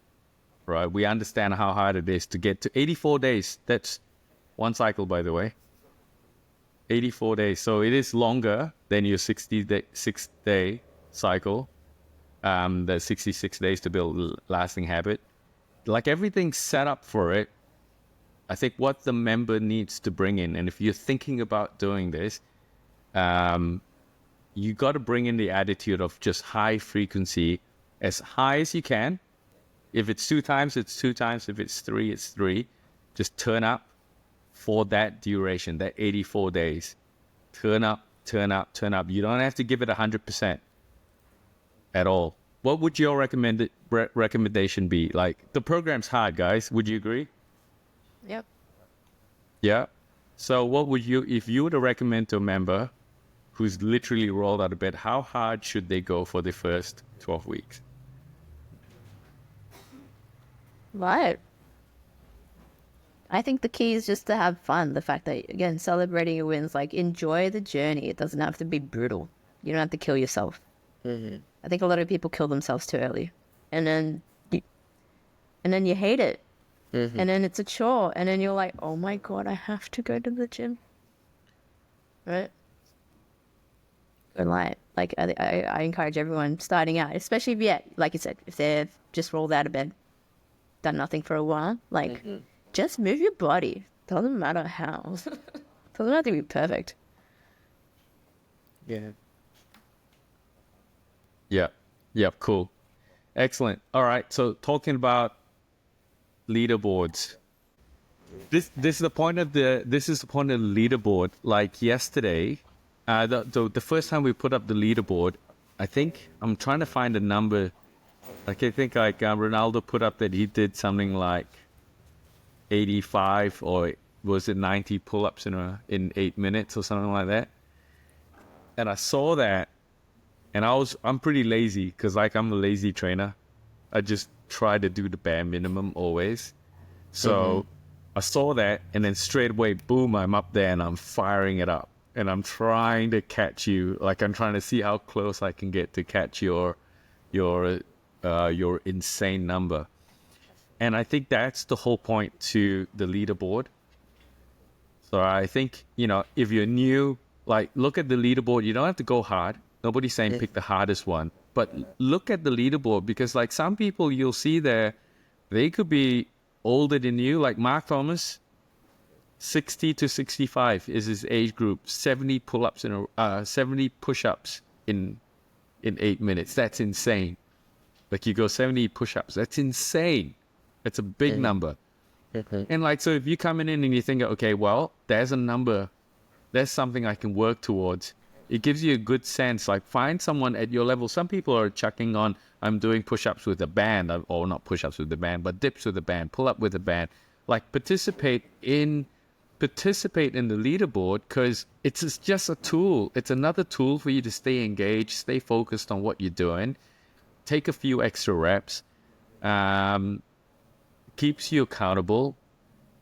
right? We understand how hard it is to get to 84 days. That's one cycle, by the way. 84 days. So it is longer than your 66-day cycle. The 66 days to build a lasting habit. Like, everything's set up for it. I think what the member needs to bring in, and if you're thinking about doing this, you got to bring in the attitude of just high frequency, as high as you can. If it's 2 times, it's 2 times. If it's 3, it's 3. Just turn up for that duration, that 84 days. Turn up. You don't have to give it 100% at all. What would your recommendation be? Like, the program's hard, guys. Would you agree? Yep. Yeah. So what would you, if you were to recommend to a member who's literally rolled out of bed, how hard should they go for the first 12 weeks? Right. I think the key is just to have fun. The fact that, again, celebrating your wins, like, enjoy the journey. It doesn't have to be brutal. You don't have to kill yourself. I think a lot of people kill themselves too early. And then you hate it. And then it's a chore. And then you're like, oh my God, I have to go to the gym. right? And like I encourage everyone starting out, especially if, yeah, like you said, if they've just rolled out of bed, done nothing for a while, like just move your body. Doesn't matter how. Doesn't have to be perfect. Yeah. Yeah. Yeah. Cool. Excellent. All right. So talking about leaderboards. This is the point of the leaderboard. Like yesterday, the first time we put up the leaderboard, I think I'm trying to find a number. Like I think Ronaldo put up that he did something like 85 or was it 90 pull-ups in 8 minutes or something like that. And I saw that, and I'm pretty lazy because like I'm a lazy trainer. I just try to do the bare minimum always. So I saw that, and then straight away, boom, I'm up there and I'm firing it up. And I'm trying to catch you. Like I'm trying to see how close I can get to catch your insane number. And I think that's the whole point to the leaderboard. So I think, if you're new, like look at the leaderboard. You don't have to go hard. Nobody's saying pick the hardest one. But look at the leaderboard, because like some people you'll see there, they could be older than you. Like Mark Thomas, 60 to 65 is his age group. 70 pull-ups 70 push-ups in 8 minutes. That's insane. Like you go 70 push-ups. That's insane. It's a big number. And like, so if you come in and you think, okay, well, there's a number, there's something I can work towards. It gives you a good sense. Like find someone at your level. Some people are chucking on, I'm doing push-ups with a band, or not push-ups with the band, but dips with a band, pull up with a band. Like participate in the leaderboard, because it's just a tool. It's another tool for you to stay engaged, stay focused on what you're doing, take a few extra reps, keeps you accountable.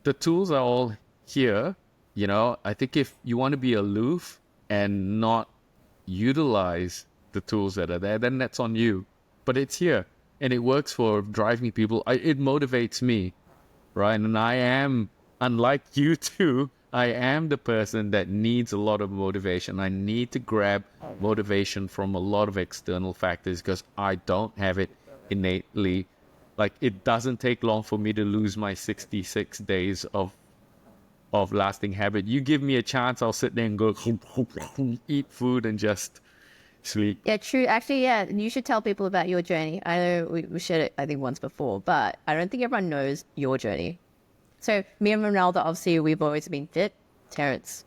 The tools are all here. I think if you want to be aloof and not utilize the tools that are there, then that's on you. But it's here, and it works for driving people. It motivates me, right? And I am, unlike you two, I am the person that needs a lot of motivation. I need to grab motivation from a lot of external factors because I don't have it innately. Like it doesn't take long for me to lose my 66 days of lasting habit. You give me a chance, I'll sit there and go eat food and just sleep. Yeah, true. Actually, yeah, you should tell people about your journey. I know we shared it, I think, once before, but I don't think everyone knows your journey. So me and Ronaldo, obviously, we've always been fit. Terrence,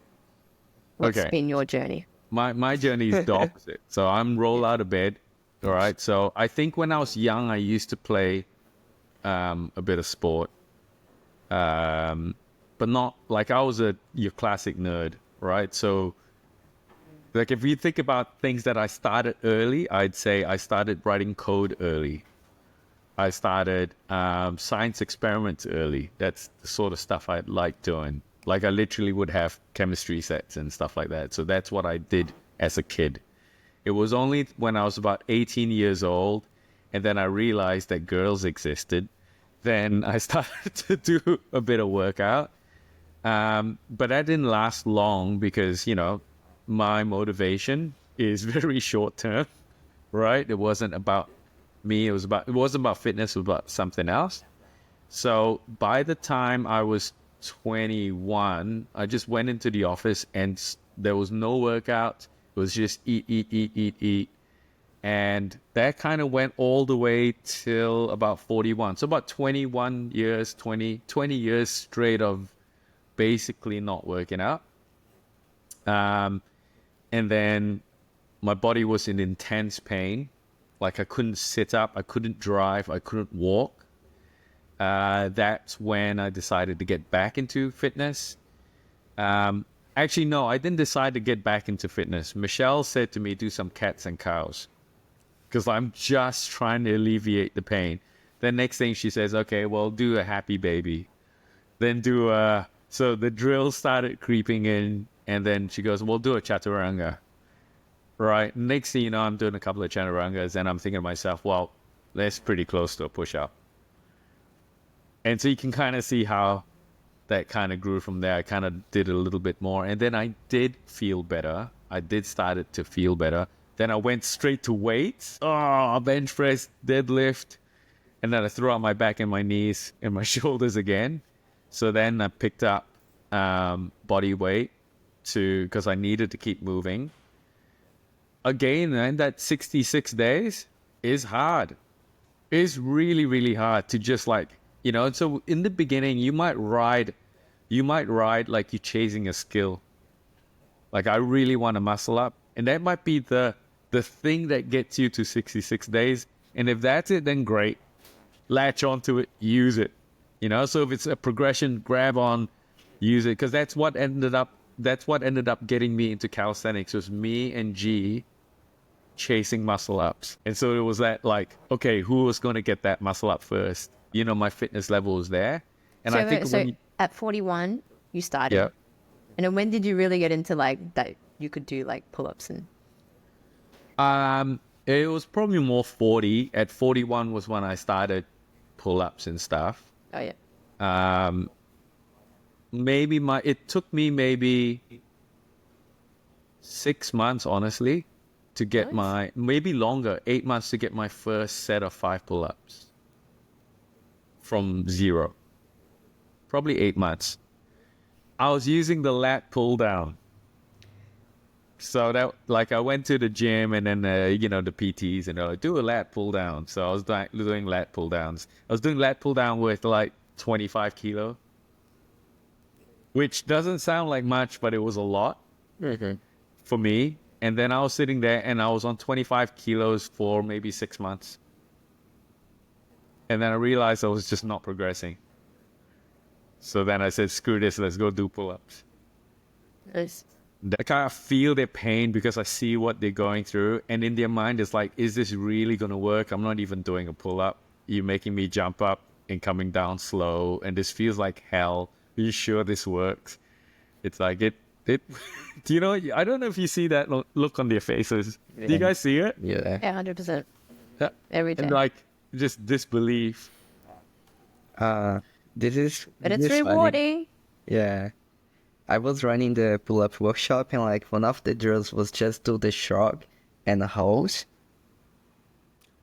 what's been your journey? My journey is the opposite. So I'm roll out of bed. All right. So I think when I was young, I used to play a bit of sport. But not like I was your classic nerd, right? So like if you think about things that I started early, I'd say I started writing code early. I started science experiments early. That's the sort of stuff I like doing. Like I literally would have chemistry sets and stuff like that. So that's what I did as a kid. It was only when I was about 18 years old, and then I realized that girls existed. Then I started to do a bit of workout. But that didn't last long because, my motivation is very short term, right? It wasn't about me. It wasn't about fitness. It was about something else. So by the time I was 21, I just went into the office and there was no workout. It was just eat. And that kind of went all the way till about 41. So about 21 years, 20 years straight of basically not working out. And then my body was in intense pain. Like I couldn't sit up, I couldn't drive, I couldn't walk. That's when I decided to get back into fitness. Actually, no, I didn't decide to get back into fitness. Michelle said to me, do some cats and cows, because I'm just trying to alleviate the pain. Then next thing she says, okay, well, do a happy baby. Then so the drill started creeping in, and then she goes, well, do a chaturanga. Right. Next thing you know, I'm doing a couple of chaturangas, and I'm thinking to myself, well, that's pretty close to a push-up. And so you can kind of see how that kind of grew from there. I kind of did a little bit more, and then I did feel better. I did started to feel better. Then I went straight to weights. Oh, bench press, deadlift. And then I threw out my back and my knees and my shoulders again. So then I picked up body weight because I needed to keep moving. Again, and that 66 days is hard. It's really, really hard to just like, you know, and so in the beginning, you might ride like you're chasing a skill. Like, I really want to muscle up. And that might be the thing that gets you to 66 days. And if that's it, then great. Latch onto it, use it. You know, so if it's a progression, grab on, use it. Because that's what ended up getting me into calisthenics, was me and G chasing muscle ups. And so it was that like, okay, who was going to get that muscle up first? You know, my fitness level was there. And so, I think so at 41, you started. Yeah. And then when did you really get into like that you could do like pull-ups and? It was probably more 40. At 41 was when I started pull-ups and stuff. Oh yeah. It took me maybe 6 months, honestly, to get maybe longer, 8 months to get my first set of 5 pull-ups from zero. Probably 8 months. I was using the lat pull down. So that, like, I went to the gym and then, you know, the PTs and they're like, do a lat pull down. So I was doing lat pull downs. I was doing lat pull down with like 25 kilo, which doesn't sound like much, but it was a lot for me. And then I was sitting there and I was on 25 kilos for maybe 6 months. And then I realized I was just not progressing. So then I said, screw this, let's go do pull-ups. Nice. I kind of feel their pain because I see what they're going through. And in their mind, it's like, is this really going to work? I'm not even doing a pull-up. You're making me jump up and coming down slow. And this feels like hell. Are you sure this works? It's like, do you know, I don't know if you see that look on their faces. Yeah. Do you guys see it? Yeah. Yeah, 100%. Yeah. Every day. And like, just disbelief. But it's rewarding. Funny. Yeah. I was running the pull-up workshop and like one of the drills was just do the shrug and hold.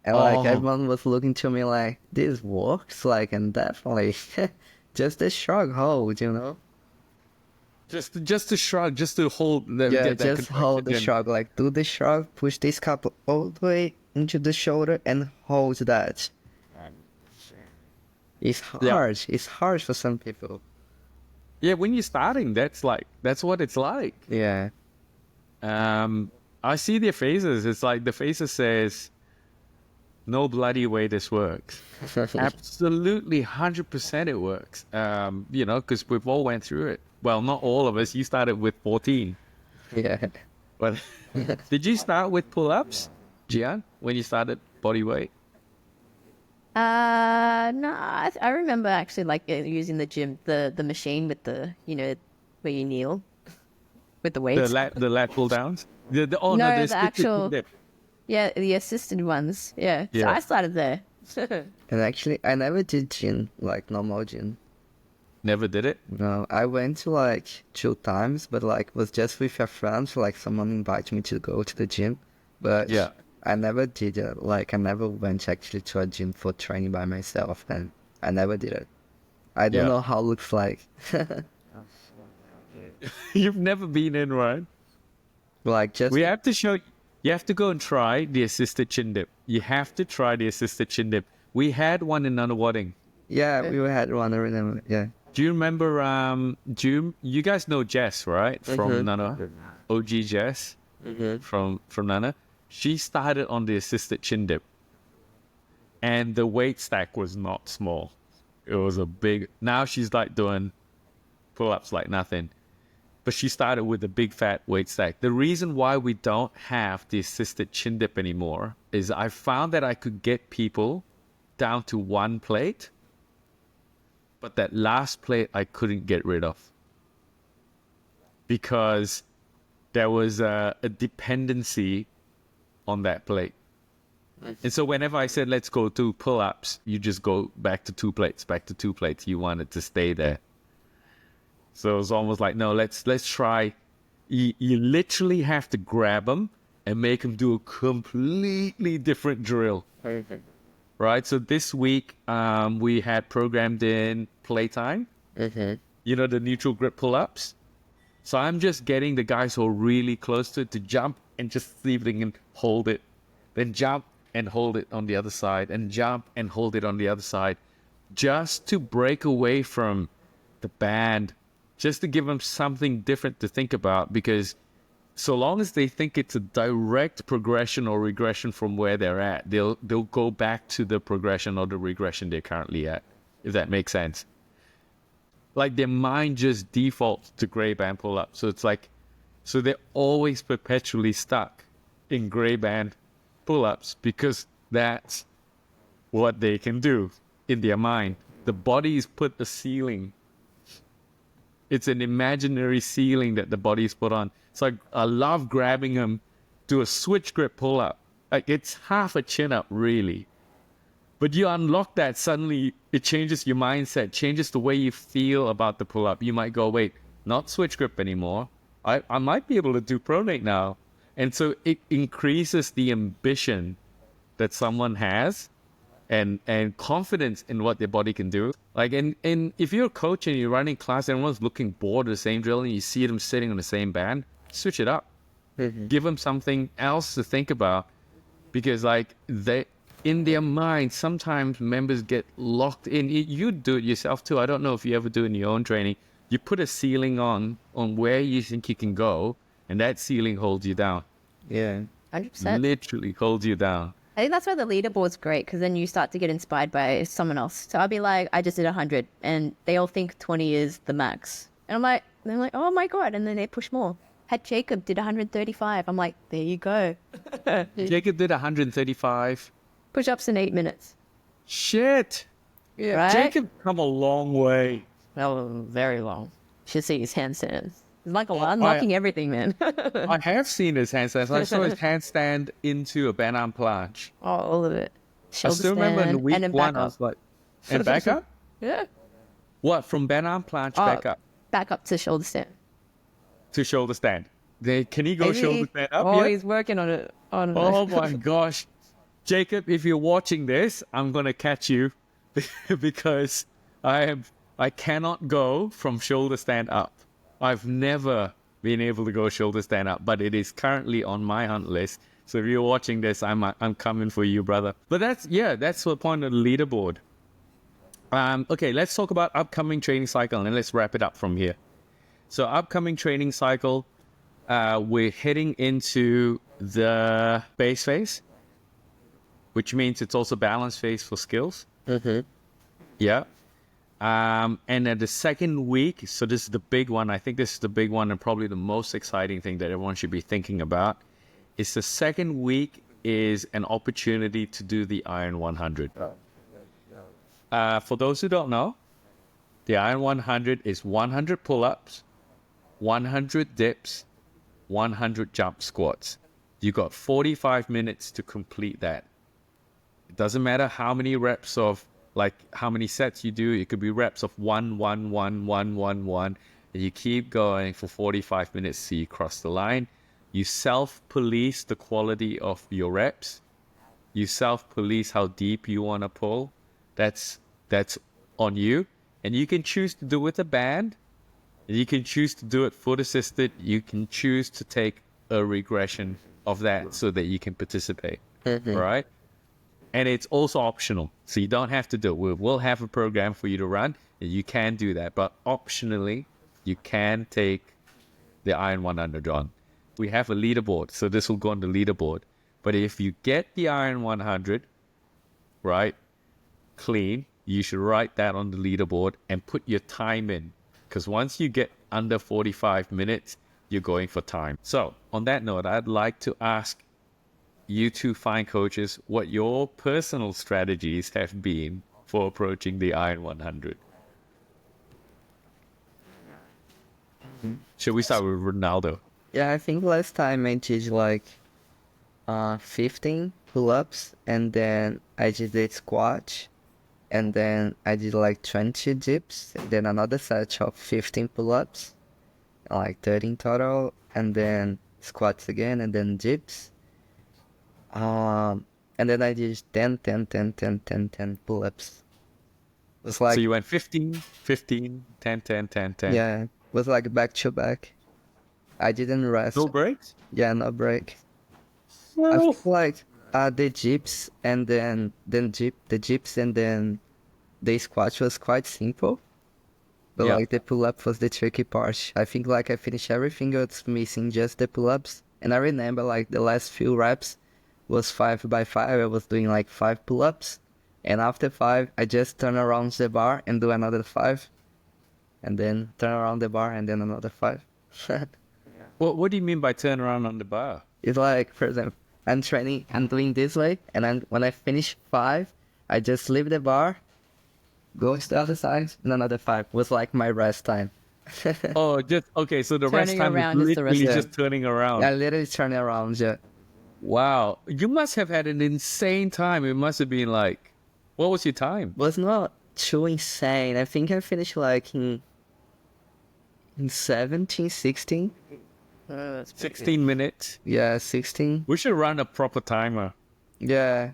And like everyone was looking to me like, this works, like, and definitely just the shrug hold, you know? Just to shrug, just to hold. Just hold the shrug, like do the shrug, push this cup all the way into the shoulder and hold that. It's hard. Yeah. It's hard for some people. Yeah, when you're starting, that's what it's like. Yeah. I see their faces. It's like the faces says, no bloody way this works. Absolutely, 100% it works. You know, because we've all went through it. Well, not all of us. You started with 14. Yeah. But did you start with pull-ups, Je-an, when you started body weight? No, I remember actually like using the gym, the machine with the, you know, where you kneel with the weights. The lat pull downs? The actual, yeah, the assisted ones. Yeah. So I started there. And actually, I never did gym, like normal gym. Never did it? No, I went to like 2 times, but like was just with a friend, so, like someone invited me to go to the gym. But yeah. I never did it. Like, I never went actually to a gym for training by myself, and I never did it. I don't know how it looks like. You've never been in, right? Like, just... We have to show... You have to go and try the assisted chin dip. You have to try the assisted chin dip. We had one in Nunawading. Yeah, we had one, I remember, yeah. Do you remember, you guys know Jess, right? From Nana? OG Jess? From Nana? She started on the assisted chin dip. And the weight stack was not small. It was a big... Now she's like doing pull-ups like nothing. But she started with a big fat weight stack. The reason why we don't have the assisted chin dip anymore is I found that I could get people down to 1 plate. But that last plate I couldn't get rid of. Because there was a dependency on that plate. And so whenever I said, let's go to pull-ups, you just go back to 2 plates. You want it to stay there. So it's almost like, no, let's try. You literally have to grab them and make them do a completely different drill. Perfect. Right? So this week, we had programmed in playtime. You know, the neutral grip pull-ups. So I'm just getting the guys who are really close to it to jump and just see if they can hold it. Then jump and hold it on the other side, and jump and hold it on the other side. Just to break away from the band, just to give them something different to think about, because so long as they think it's a direct progression or regression from where they're at, they'll go back to the progression or the regression they're currently at, if that makes sense. Like their mind just defaults to gray band pull-up. So it's like, so they're always perpetually stuck in gray band pull-ups because that's what they can do in their mind. The body's put a ceiling. It's an imaginary ceiling that the body's put on. So I love grabbing them, do a switch grip pull-up. Like it's half a chin-up, really. But you unlock that, suddenly it changes your mindset, changes the way you feel about the pull-up. You might go, wait, not switch grip anymore. I might be able to do pronate now. And so it increases the ambition that someone has and confidence in what their body can do. Like, and if you're a coach and you're running class, everyone's looking bored of the same drill and you see them sitting on the same band, switch it up. Give them something else to think about, because like in their mind, sometimes members get locked in. You do it yourself too. I don't know if you ever do it in your own training. You put a ceiling on where you think you can go, and that ceiling holds you down. Yeah. 100%. Literally holds you down. I think that's why the leaderboard's great, because then you start to get inspired by someone else. So I'll be like, I just did 100, and they all think 20 is the max. And they're like, oh my God. And then they push more. Had Jacob did 135. I'm like, there you go. Jacob did 135. Push-ups in 8 minutes. Shit. Yeah. Right? Jacob come a long way. Well, very long. Should see his handstands. It's like unlocking everything, man. I have seen his handstands. I saw his handstand into a banana planche. Oh, all of it. I Shoulder still remember in stand, week and then one, back I up. was like, and back up? Yeah. What, from banana planche back up Back up to shoulder stand. to shoulder stand? Can he go Is he? shoulder stand up Oh, yet? he's working on it. Oh my gosh. Jacob, if you're watching this, I'm going to catch you because I cannot go from shoulder stand up. I've never been able to go shoulder stand up, but it is currently on my hunt list. So if you're watching this, I'm coming for you, brother. But that's the point of the leaderboard. Okay, let's talk about upcoming training cycle and let's wrap it up from here. So upcoming training cycle, we're heading into the base phase, which means it's also balance phase for skills. Yeah. And at the second week, so this is the big one. I think this is the big one and probably the most exciting thing that everyone should be thinking about. Is the second week is an opportunity to do the Iron 100. For those who don't know, the Iron 100 is 100 pull-ups, 100 dips, 100 jump squats. You got 45 minutes to complete that. It doesn't matter how many reps of, like how many sets you do. It could be reps of 1, 1, 1, 1, 1, 1. And you keep going for 45 minutes till you cross the line. You self-police the quality of your reps. You self-police how deep you want to pull. That's on you. And you can choose to do it with a band. You can choose to do it foot assisted. You can choose to take a regression of that so that you can participate. Right? And it's also optional. So you don't have to do it. We'll have a program for you to run and you can do that. But optionally, you can take the Iron 100 on. We have a leaderboard. So this will go on the leaderboard. But if you get the Iron 100, right, clean, you should write that on the leaderboard and put your time in. Because once you get under 45 minutes, you're going for time. So on that note, I'd like to ask you two fine coaches what your personal strategies have been for approaching the Iron 100. Should we start with Ronaldo? Yeah, I think last time I did like 15 pull-ups and then I did the squat and then I did like 20 dips, then another set of 15 pull-ups, like 13 total, and then squats again, and then dips. And then I did 10, 10, 10, 10, 10, 10 pull-ups. It was like, So you went 15, 15, 10, 10, 10, 10. yeah, it was like back to back. I didn't rest. No breaks? Yeah, no break. I Well, feel like the dips and then the dips and then the squat was quite simple. But Yeah. like the pull-up was the tricky part. I think like I finished everything, was missing just the pull-ups. And I remember like the last few reps was 5 by 5. I was doing like 5 pull-ups. And after 5, I just turn around the bar and do another 5. And then turn around the bar and then another 5. what do you mean by turn around on the bar? It's like, for example, I'm training, I'm doing this way, and when I finish 5, I just leave the bar, go to the other side, and another 5 was like my rest time. Oh, just okay. So the rest Turning time around is is the rest literally time. just turning around. I literally turn around, yeah. Wow, you must have had an insane time. It must have been like, what was your time? Was not too insane. I think I finished like in 17, 16. That's pretty 16 minutes. Yeah, 16. We should run a proper timer. Yeah.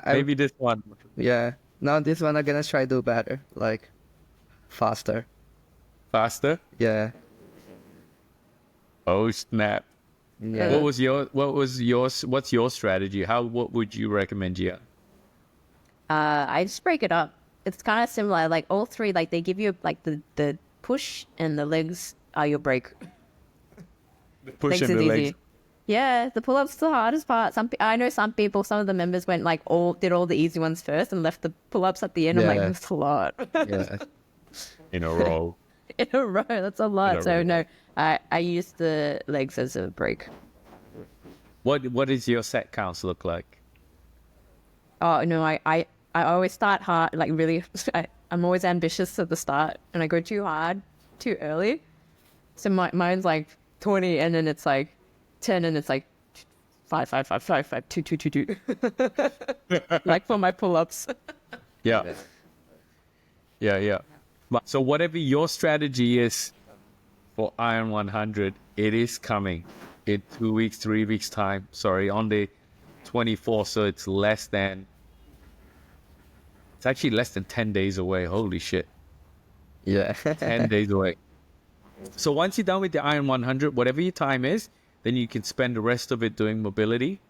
Maybe this one. Yeah. Now this one I'm gonna try to do better, like faster. Faster. Yeah. Oh snap! Yeah. What's your strategy? What would you recommend, Je-an? I just break it up. It's kind of similar. Like all three, like they give you like the push and the legs are your break. Push Legs in is the easy. legs. Yeah, the pull-ups the hardest part. I know some people, some of the members went like did all the easy ones first and left the pull-ups at the end. I'm like, Yeah. that's a lot. Yeah. In a row. In a row, that's a lot. a So row. no, I use the legs as a break. What does your set counts look like? Oh no, I always start hard, like really. I'm always ambitious at the start, and I go too hard, too early. So mine's like 20, and then it's like 10, and it's like 5, 5, 5, 5, 5, 2, 2, 2, 2. Like for my pull-ups. Yeah. Yeah. So whatever your strategy is for Iron 100, it is coming in 2 weeks, 3 weeks time. Sorry, on the 24th. So it's actually less than 10 days away. Holy shit. Yeah. 10 days away. So once you're done with the Iron 100, whatever your time is, then you can spend the rest of it doing mobility,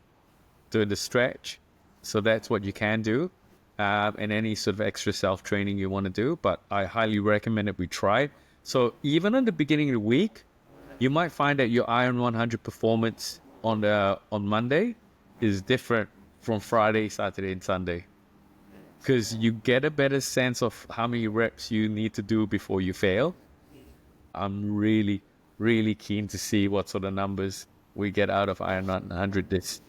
doing the stretch. So that's what you can do. And any sort of extra self-training you want to do. But I highly recommend that we try it. So even in the beginning of the week, you might find that your Iron 100 performance on Monday is different from Friday, Saturday, and Sunday. Because you get a better sense of how many reps you need to do before you fail. I'm really, really keen to see what sort of numbers we get out of Iron 100 this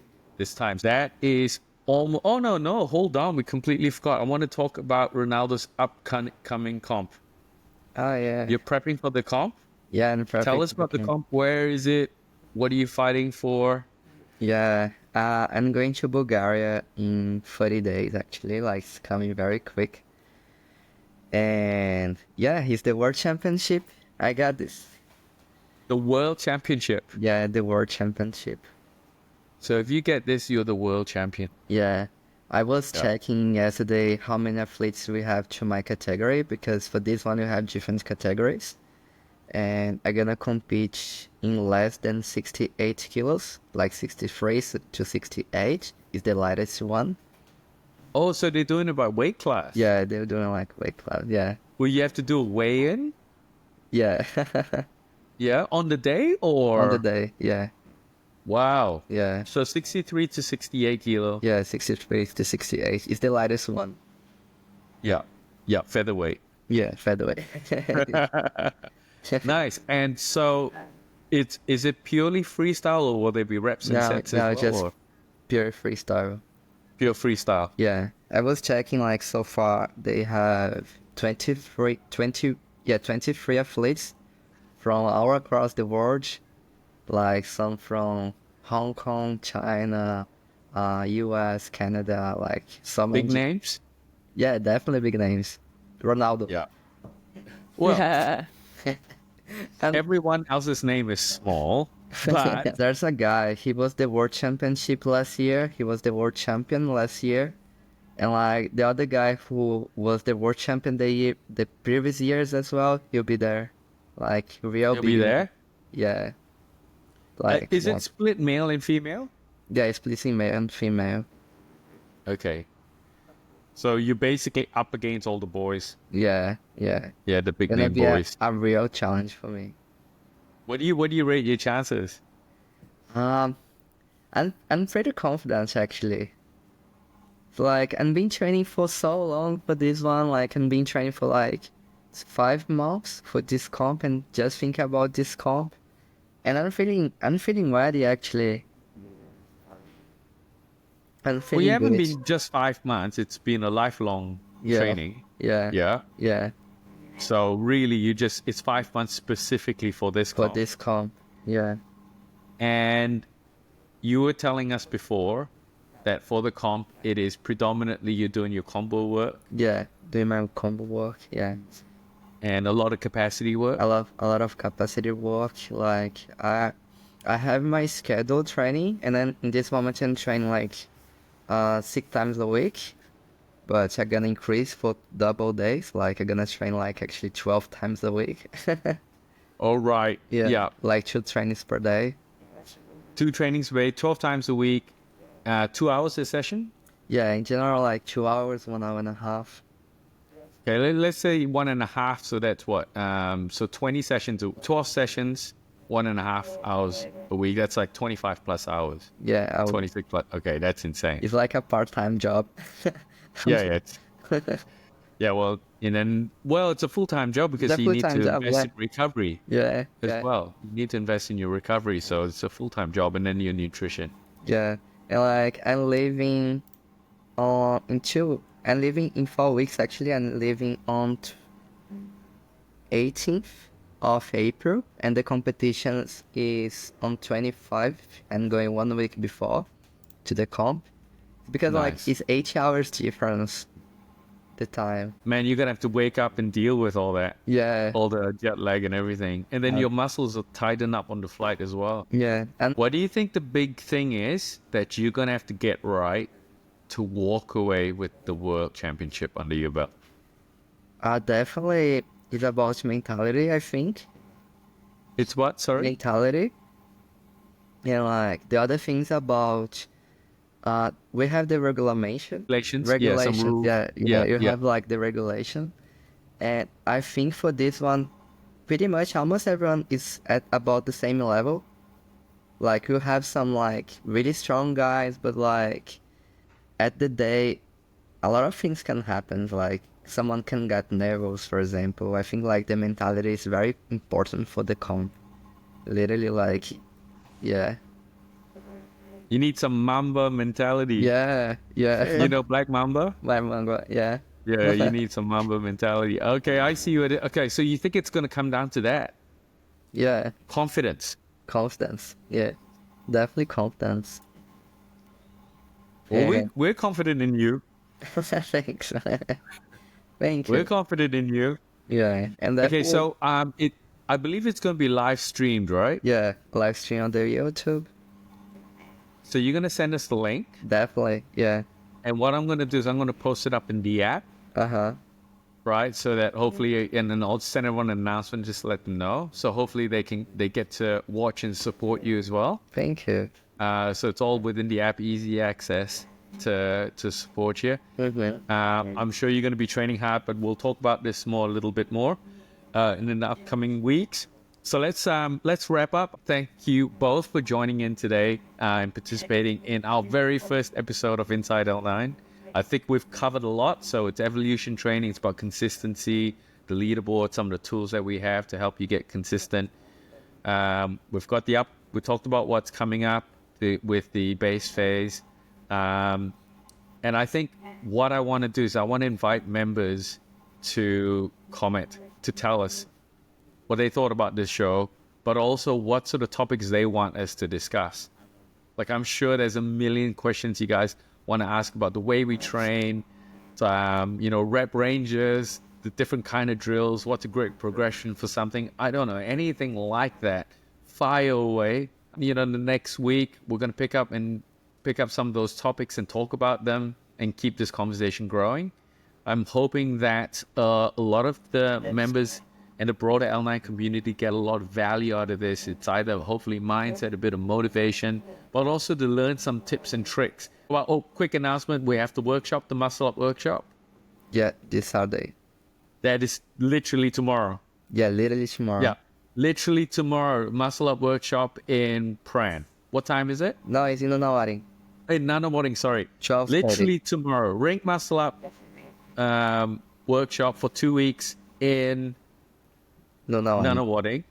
time. That is almost... Oh, no, hold on. We completely forgot. I want to talk about Ronaldo's upcoming comp. Oh, yeah. You're prepping for the comp? Yeah, and Tell us about the comp. Where is it? What are you fighting for? Yeah, I'm going to Bulgaria in 30 days, actually. Like, it's coming very quick. And yeah, it's the World Championship. I got this. The World Championship. Yeah, the World Championship. So if you get this, you're the world champion. Yeah. I was Yeah. checking yesterday how many athletes we have to my category, because for this one you have different categories. And I'm gonna compete in less than 68 kilos, like 63 to 68 is the lightest one. Oh, so they're doing it by weight class? Yeah, they're doing like weight class. Yeah. Well, you have to do a weigh-in? Yeah. Yeah, on the day or? On the day. Yeah. Wow. Yeah. So 63 to 68 kilo. Yeah, 63 to 68 is the lightest one. Yeah. Yeah, featherweight. Yeah, featherweight. Nice. And so is it purely freestyle or will there be reps and sets No, as well? just Or pure freestyle. pure freestyle? Yeah, I was checking like so far they have 23 athletes from all across the world, like some from Hong Kong, China, US, Canada, like some Big names? Yeah, definitely big names. Ronaldo. Yeah. Well, Yeah. And everyone else's name is small, but there's a guy, he was the world championship last year. He was the world champion last year. And like the other guy who was the world champion the previous years as well, he'll be there. Like real he'll big be name. there. Yeah. Like Is it one. split male and female? Yeah, it's splitting male and female. Okay. So you're basically up against all the boys. Yeah, yeah. Yeah, the big Gonna name be boys. a real challenge for me. What do you rate your chances? I'm pretty confident actually. Like I've been training for so long for this one. Like I've been training for like 5 months for this comp and just think about this comp. And I'm feeling ready actually. I'm Well, feeling you haven't good. been just 5 months. It's been a lifelong Yeah. training. Yeah. Yeah. Yeah. So really, it's 5 months specifically for this For comp. this comp. Yeah. And you were telling us before that for the comp, it is predominantly you're doing your combo work Yeah. Doing my combo work. Yeah. and a lot of capacity work. A lot of capacity work. Like I have my scheduled training, and then in this moment I'm training like 6 times a week, but I'm gonna increase for double days. Like I'm gonna train like actually 12 times a week. All right. Yeah. Yeah. Like 2 trainings per day. 2 trainings a day, 12 times a week, 2 hours a session. Yeah, in general like 2 hours, 1 hour and a half. Okay, let's say 1.5. So that's what? So 20 sessions, 12 sessions, 1.5 hours a week. That's like 25 plus hours. Yeah, 26 plus. Okay, that's insane. it's like a part-time job. Yeah. Yeah, well, and then, it's a full-time job because It's a you need to full-time job, invest yeah. in recovery Yeah, as yeah, well. You need to invest in your recovery. So it's a full-time job and then your nutrition. yeah. And like I'm leaving I'm leaving in 4 weeks actually. I'm leaving on 18th of April, and the competition is on 25th. I'm going 1 week before to the comp because like Nice. it's 8 hours difference the time. Man, you're going to have to wake up and deal with all that, Yeah, all the jet lag and everything. And then your muscles will tighten up on the flight as well. yeah. And What do you think the big thing is that you're going to have to get right to walk away with the world championship under your belt? definitely it's about mentality, I think. It's what? Sorry? Mentality. And like the other things about we have the regulation. Regulations? Regulation. Yeah, some rules. Yeah, you yeah. have like the regulation. And I think for this one, pretty much almost everyone is at about the same level. Like you have some like really strong guys, but like at the day, a lot of things can happen. Like someone can get nervous, for example. I think like the mentality is very important for the comp. Literally, like, yeah, You need some Mamba mentality. yeah, yeah. You know Black Mamba? My manga, yeah, Yeah, you need some Mamba mentality. Okay, I see what Okay, so you think it's going to come down to that? yeah. Confidence. Confidence, yeah, definitely confidence. Well, Yeah. we're confident in you. Thanks. Thank We're you. confident in you. Yeah, and Okay, definitely, so I believe it's going to be live streamed, right? yeah, live stream on the YouTube. So you're going to send us the link, Definitely, yeah. and what I'm going to do is I'm going to post it up in the app, Uh-huh. right? So that hopefully, and then I'll send everyone an announcement just to let them know. So hopefully they get to watch and support you as well. Thank you. So it's all within the app, easy access to support you. Mm-hmm. I'm sure you're going to be training hard, but we'll talk about this a little bit more in the upcoming weeks. So let's wrap up. Thank you both for joining in today and participating in our very first episode of Inside L9. I think we've covered a lot. So it's evolution training. It's about consistency, the leaderboard, some of the tools that we have to help you get consistent. We've got we talked about what's coming up with the base phase. And I think what I want to do is I want to invite members to comment, to tell us what they thought about this show, but also what sort of topics they want us to discuss. Like I'm sure there's a million questions you guys want to ask about the way we train, rep ranges, the different kind of drills, what's a great progression for something. I don't know, anything like that. Fire away. The next week we're going to pick up some of those topics and talk about them and keep this conversation growing. I'm hoping that a lot of the members and the broader L9 community get a lot of value out of this. It's either hopefully mindset, a bit of motivation, but also to learn some tips and tricks. Well, quick announcement, we have the workshop, the Muscle Up workshop. Yeah, this Saturday. That is literally tomorrow. Yeah, literally tomorrow. Yeah, literally tomorrow, Muscle Up workshop in Pran. What time is it? No, it's in Nanawaring. Hey, Nana morning, sorry. 12:30. Literally tomorrow. Ring Muscle Up workshop for 2 weeks in Nanawaring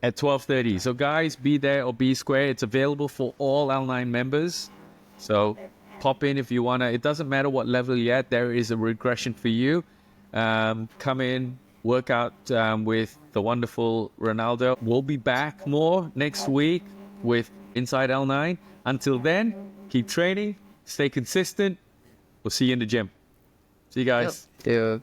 at 12:30. So guys, be there or be square. It's available for all L9 members. So pop in if you want to. It doesn't matter what level you're at. There is a regression for you. Come in, work out with the wonderful Ronaldo. We'll be back more next week with Inside L9. Until then, keep training, stay consistent. We'll see you in the gym. See you guys. Yeah.